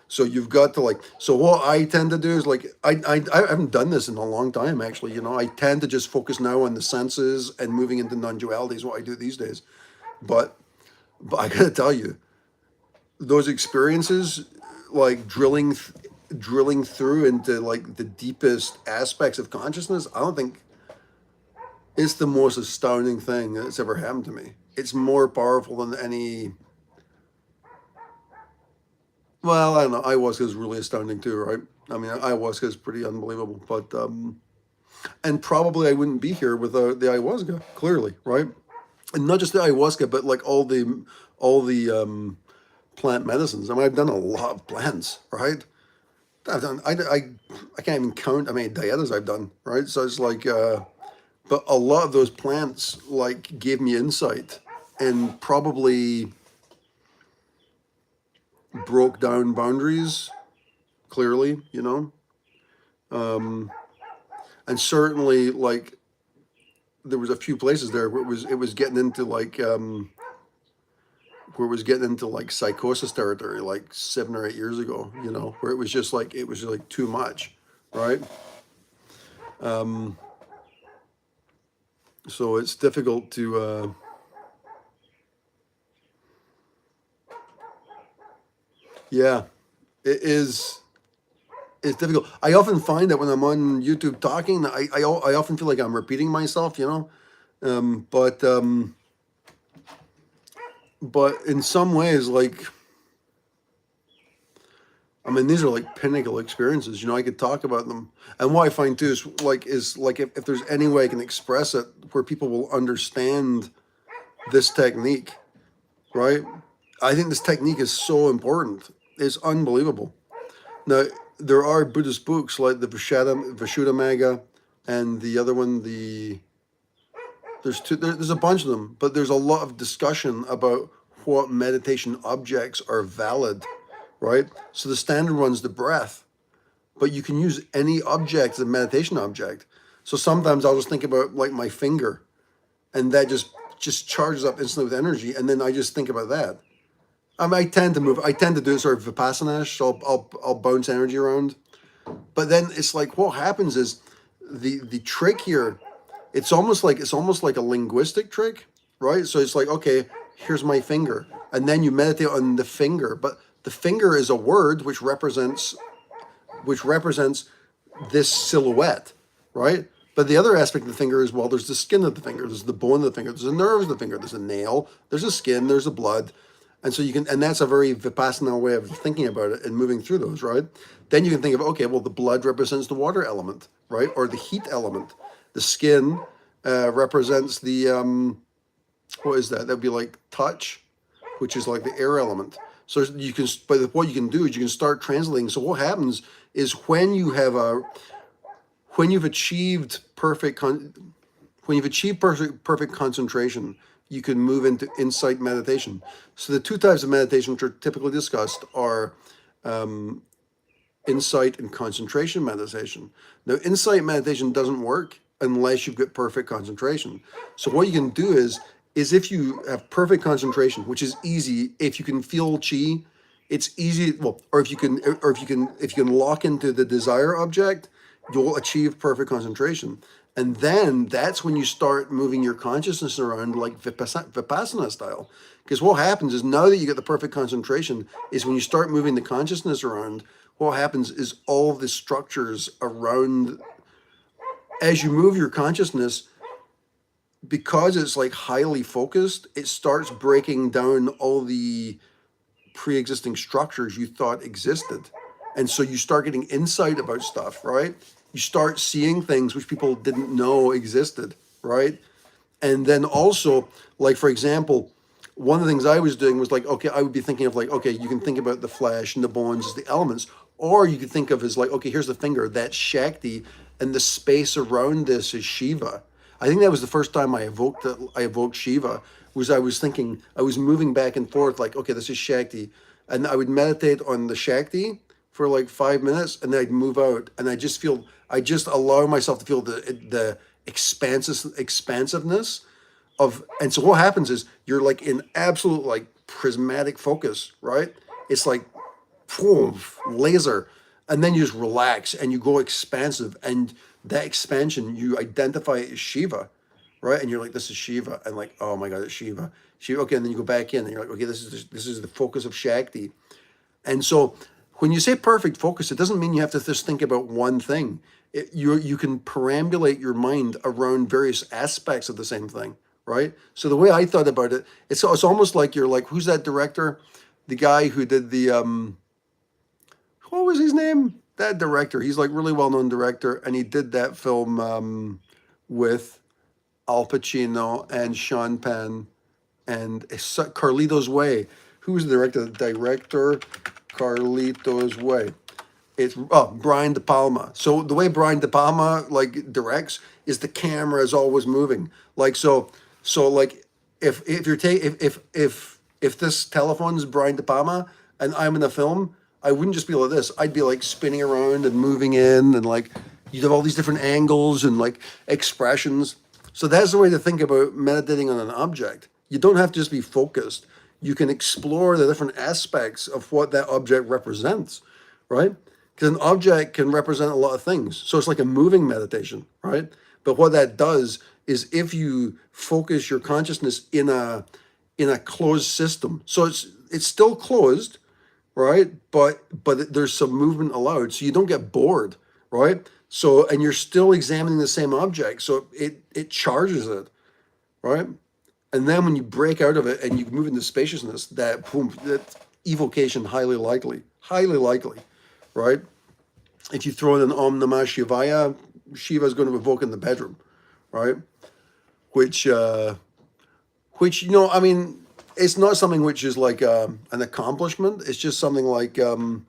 So you've got to so what I tend to do is I haven't done this in a long time, actually. I tend to just focus now on the senses and moving into non-duality is what I do these days. But I gotta tell you, those experiences, like drilling through into like the deepest aspects of consciousness, I don't think it's the most astounding thing that's ever happened to me. It's more powerful than any. Well, I don't know. Ayahuasca is really astounding too, right? I mean, ayahuasca is pretty unbelievable, but and probably I wouldn't be here without the ayahuasca, clearly, right? And not just the ayahuasca, but like all the plant medicines. I mean, I've done a lot of plants, right? I can't even count how many dietas I've done, right? So it's like, but a lot of those plants like gave me insight and probably broke down boundaries clearly, and certainly like there was a few places there where it was getting into like psychosis territory like 7 or 8 years ago, where it was just like too much, right? So it's difficult to yeah, it is. It's difficult. I often find that when I'm on YouTube talking, I often feel like I'm repeating myself, but in some ways, like, I mean, these are like pinnacle experiences. I could talk about them, and what I find too is if there's any way I can express it where people will understand this technique, right? I think this technique is so important. It's unbelievable. Now, there are Buddhist books like the Vishuddhamagga and the other one, there's a bunch of them, but there's a lot of discussion about what meditation objects are valid, right? So the standard one's the breath, but you can use any object as a meditation object. So sometimes I'll just think about like my finger, and that just charges up instantly with energy, and then I just think about that. I tend to do sort of vipassana, so I'll bounce energy around. But then it's like what happens is the trick here, it's almost like a linguistic trick, right? So it's like, okay, here's my finger. And then you meditate on the finger. But the finger is a word which represents this silhouette, right? But the other aspect of the finger is, well, there's the skin of the finger, there's the bone of the finger, there's the nerves of the finger, there's a nail, there's a skin, there's a blood. And so and that's a very vipassana way of thinking about it and moving through those, right? Then you can think of, okay, well, the blood represents the water element, right? Or the heat element. The skin represents the, what is that? That would be like touch, which is like the air element. So you can, but what you can do is you can start translating. So what happens is when you've achieved perfect concentration, you can move into insight meditation. So the two types of meditation which are typically discussed are insight and concentration meditation. Now, insight meditation doesn't work unless you've got perfect concentration. So what you can do is if you have perfect concentration, which is easy, if you can feel chi, it's easy. Well, or if you can lock into the desire object, you'll achieve perfect concentration. And then that's when you start moving your consciousness around like Vipassana style. Because what happens is now that you get the perfect concentration, is when you start moving the consciousness around, what happens is all of the structures around, as you move your consciousness, because it's like highly focused, it starts breaking down all the pre-existing structures you thought existed. And so you start getting insight about stuff, right? You start seeing things which people didn't know existed, right? And then also, like, for example, one of the things I was doing was like, okay, I would be thinking of like, okay, you can think about the flesh and the bones as the elements, or you could think of as like, okay, here's the finger, that's Shakti, and the space around this is Shiva. I think that was the first time I evoked Shiva, was I was thinking, I was moving back and forth like, okay, this is Shakti. And I would meditate on the Shakti for like 5 minutes, and then I'd move out, and I just allow myself to feel the expansiveness of, and so what happens is you're like in absolute like prismatic focus, right? It's like boom, laser, and then you just relax and you go expansive, and that expansion you identify it as Shiva, right? And you're like, this is Shiva, and like, oh my God, it's Shiva. Shiva. Okay, and then you go back in, and you're like, okay, this is the focus of Shakti. And so when you say perfect focus, it doesn't mean you have to just think about one thing. You can perambulate your mind around various aspects of the same thing, right? So the way I thought about it, it's almost like you're like, who's that director? The guy who did the what was his name? That director. He's like really well-known director, and he did that film with Al Pacino and Sean Penn and Carlito's Way. Who was the director? The director, Carlito's Way. It's Brian De Palma. So the way Brian De Palma like directs is the camera is always moving. Like so like if you're if this telephone's Brian De Palma and I'm in a film, I wouldn't just be like this. I'd be like spinning around and moving in, and like you'd have all these different angles and like expressions. So that's the way to think about meditating on an object. You don't have to just be focused. You can explore the different aspects of what that object represents, right? Because an object can represent a lot of things. So it's like a moving meditation, right? But what that does is if you focus your consciousness in a closed system, so it's still closed, right? But there's some movement allowed, so you don't get bored, right? So, and you're still examining the same object, so it charges it, right? And then when you break out of it and you move into spaciousness, that boom, that evocation highly likely, right? If you throw in an Om Namah Shivaya, Shiva is going to evoke in the bedroom, right? Which I mean, it's not something which is like an accomplishment. It's just something like, I mean,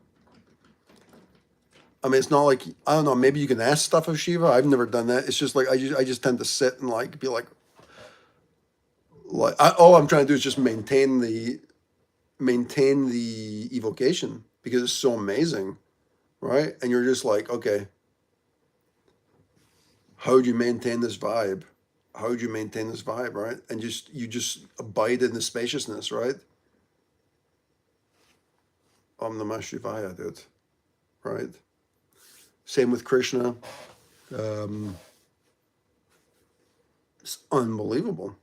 it's not like, I don't know, maybe you can ask stuff of Shiva. I've never done that. It's just like, I just tend to sit and like, be like all I'm trying to do is just maintain the evocation because it's so amazing, right? And you're just like, okay, how would you maintain this vibe? How would you maintain this vibe, right? And you just abide in the spaciousness, right? Om Namah Shivaya, dude, right? Same with Krishna. It's unbelievable.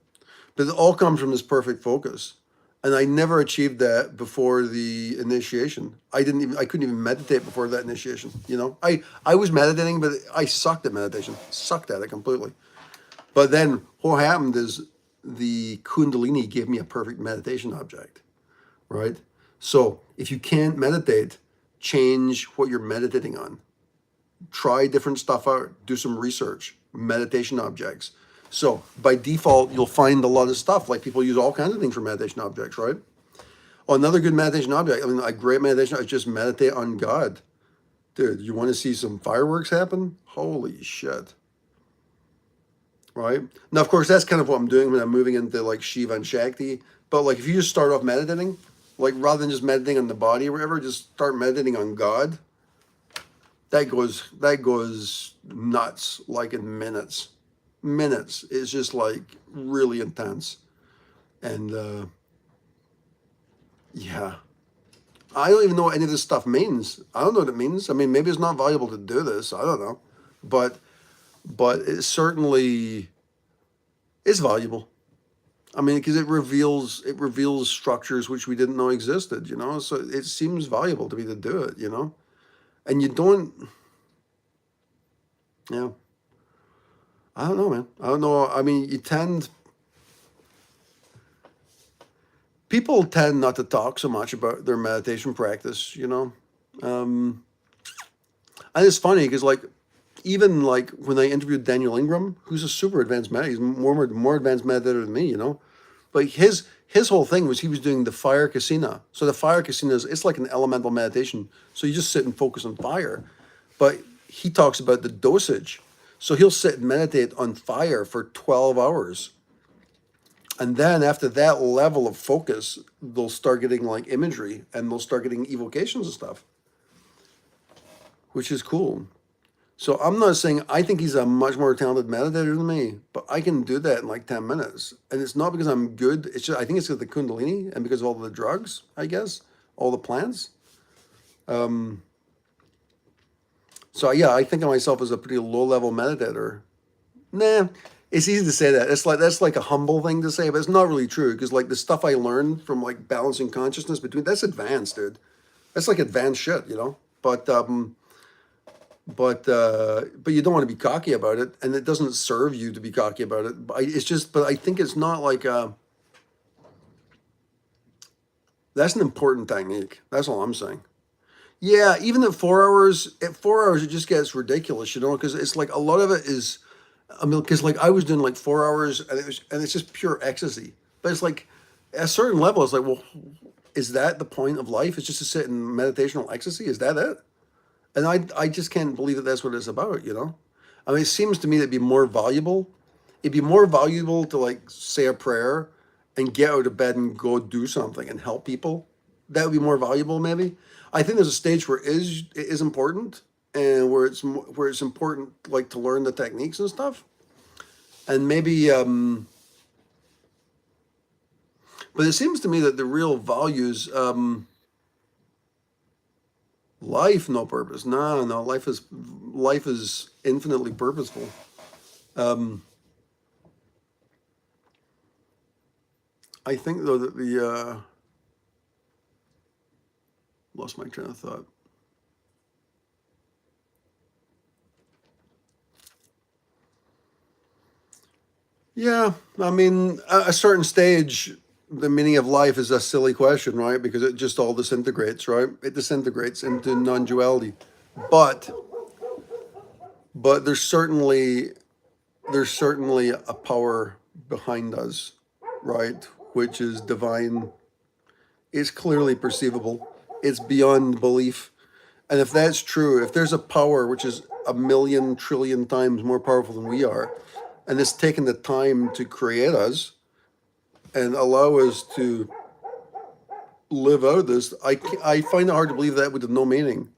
But it all comes from this perfect focus. And I never achieved that before the initiation. I couldn't even meditate before that initiation. You know, I was meditating, but I sucked at meditation, sucked at it completely. But then what happened is the Kundalini gave me a perfect meditation object, right? So if you can't meditate, change what you're meditating on. Try different stuff out, do some research, meditation objects. So by default, you'll find a lot of stuff, like people use all kinds of things for meditation objects, right? Oh, another good meditation object. I mean, a great meditation is just meditate on God. Dude, you want to see some fireworks happen? Holy shit. Right? Now, of course, that's kind of what I'm doing when I'm moving into like Shiva and Shakti. But like, if you just start off meditating, like rather than just meditating on the body or whatever, just start meditating on God. That goes nuts, like in minutes. Minutes. It's just like really intense. And yeah. I don't even know what any of this stuff means. I don't know what it means. I mean, maybe it's not valuable to do this. I don't know. But it certainly is valuable. I mean, because it reveals structures which we didn't know existed, you know? So it seems valuable to me to do it, you know? And you don't, yeah. I don't know, man. I don't know. I mean, people tend not to talk so much about their meditation practice, you know? Um, and it's funny because, like, even like when I interviewed Daniel Ingram, who's a super advanced meditator, he's more advanced meditator than me, you know? But his whole thing was he was doing the fire kasina. So the fire kasina it's like an elemental meditation. So you just sit and focus on fire. But he talks about the dosage. So he'll sit and meditate on fire for 12 hours. And then after that level of focus, they'll start getting like imagery and they'll start getting evocations and stuff, which is cool. So I'm not saying I think he's a much more talented meditator than me, but I can do that in like 10 minutes. And it's not because I'm good. It's just, I think it's because of the Kundalini and because of all the drugs, I guess, all the plants. So yeah, I think of myself as a pretty low level meditator. Nah, it's easy to say that. That's like a humble thing to say, but it's not really true because like the stuff I learned from like balancing consciousness between that's advanced, dude. That's like advanced shit, you know. But you don't want to be cocky about it, and it doesn't serve you to be cocky about it. But I think it's not like that's an important technique. That's all I'm saying. Yeah, even at 4 hours, it just gets ridiculous, you know, because it's like a lot of it is, I mean, because like I was doing like 4 hours, and it's just pure ecstasy. But it's like at a certain level, it's like, well, is that the point of life? It's just to sit in meditational ecstasy? Is that it? And I just can't believe that that's what it's about, you know? I mean, it seems to me that it'd be more valuable. It'd be more valuable to like say a prayer and get out of bed and go do something and help people. That would be more valuable, maybe. I think there's a stage where it is important and where it's important like to learn the techniques and stuff. And maybe, but it seems to me that the real values, life, no purpose. No, no, life is infinitely purposeful. Um, I think though that lost my train of thought. Yeah, I mean, a certain stage, the meaning of life is a silly question, right? Because it just all disintegrates, right? It disintegrates into non-duality. But but there's certainly a power behind us, right? Which is divine. It's clearly perceivable. It's beyond belief. And if that's true, if there's a power which is a million trillion times more powerful than we are, and it's taken the time to create us and allow us to live out this, I find it hard to believe that would have no meaning.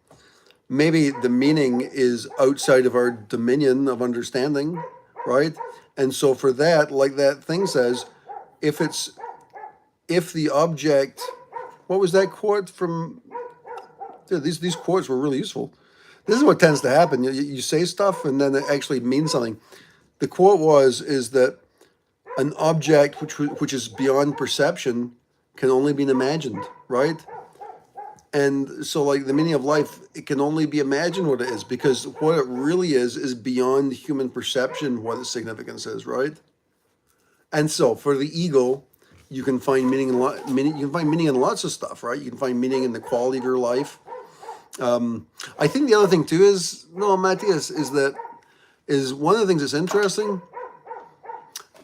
Maybe the meaning is outside of our dominion of understanding, right? And so for that, like that thing says, if it's if the object, what was that quote from? Dude, these quotes were really useful. This is what tends to happen. You say stuff and then it actually means something. The quote is that an object which is beyond perception can only be imagined, right? And so like the meaning of life, it can only be imagined what it is because what it really is beyond human perception what its significance is, right? And so for the ego, you can find meaning you can find meaning in lots of stuff, right? You can find meaning in the quality of your life. I think the other thing too is no, Matthias, is one of the things that's interesting.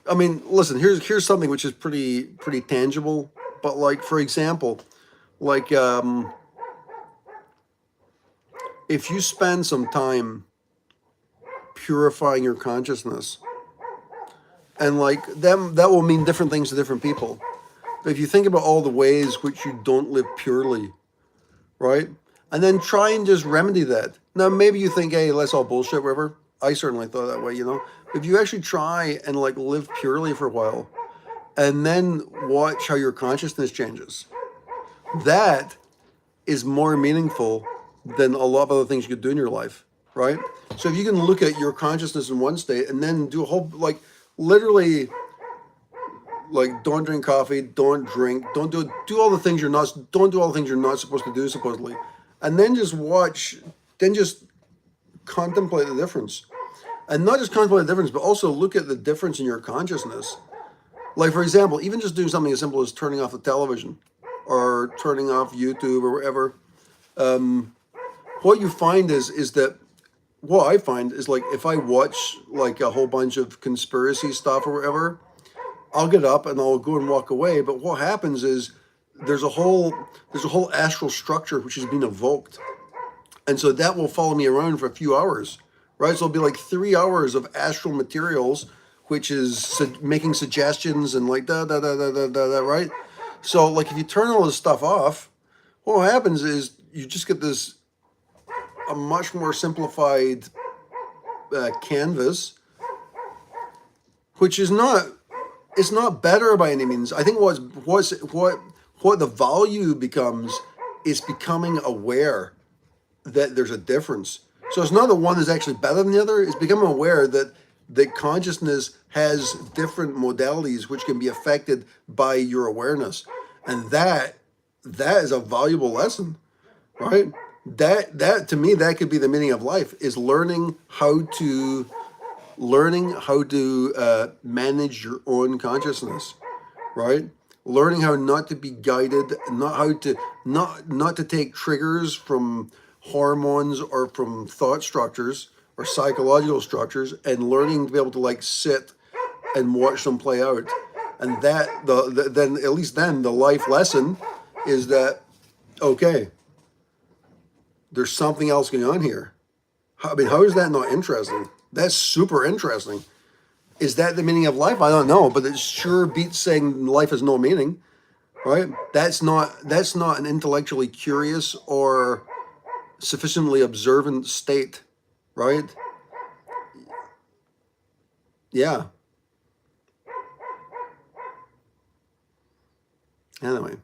I mean, listen, here's something which is pretty tangible, but like for example, Like, if you spend some time purifying your consciousness, and like them, that will mean different things to different people. But if you think about all the ways which you don't live purely, right? And then try and just remedy that. Now, maybe you think, hey, that's all bullshit, whatever. I certainly thought that way, you know. If you actually try and like live purely for a while, and then watch how your consciousness changes, that is more meaningful than a lot of other things you could do in your life, right? So if you can look at your consciousness in one state and then do a whole, like, literally, like, don't drink coffee, don't drink, don't do all the things you're not, don't do all the things you're not supposed to do, supposedly, and then just watch, then just contemplate the difference, and not just contemplate the difference, but also look at the difference in your consciousness. Like, for example, even just doing something as simple as turning off the television or turning off YouTube or whatever. What you find is that what I find is, like, if I watch like a whole bunch of conspiracy stuff or whatever, I'll get up and I'll go and walk away. But what happens is there's a whole astral structure which has been evoked, and so that will follow me around for a few hours, right? So it'll be like 3 hours of astral materials, which is making suggestions and like da da da da da da, da, right? So like if you turn all this stuff off, what happens is you just get this a much more simplified canvas, which is not, it's not better by any means. I think what the value becomes is becoming aware that there's a difference. So it's not the one that's actually better than the other. It's becoming aware that consciousness has different modalities which can be affected by your awareness, and that is a valuable lesson, right? That to me, that could be the meaning of life, is learning how to manage your own consciousness, right? Learning how not to be guided, not to take triggers from hormones or from thought structures or psychological structures, and learning to be able to like sit and watch them play out. And that then at least then the life lesson is that, okay, there's something else going on here. I mean, how is that not interesting? That's super interesting. Is that the meaning of life? I don't know, but it sure beats saying life has no meaning, right? That's not an intellectually curious or sufficiently observant state, right? Yeah. Anyway,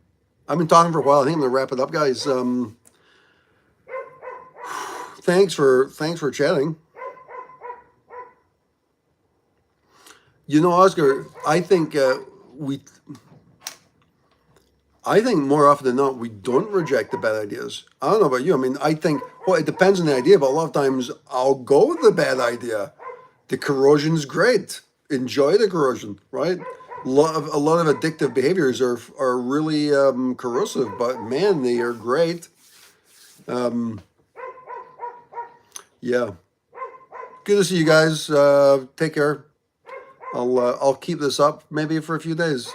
I've been talking for a while. I think I'm gonna wrap it up, guys. Thanks for chatting. You know, Oscar, I think more often than not we don't reject the bad ideas. I don't know about you. I mean, I think, well, it depends on the idea, but a lot of times I'll go with the bad idea. The corrosion's great. Enjoy the corrosion, right? A lot of addictive behaviors are really corrosive, but man, they are great. Yeah, good to see you guys. Take care. I'll keep this up maybe for a few days.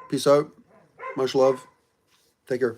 Peace out. Much love. Take care.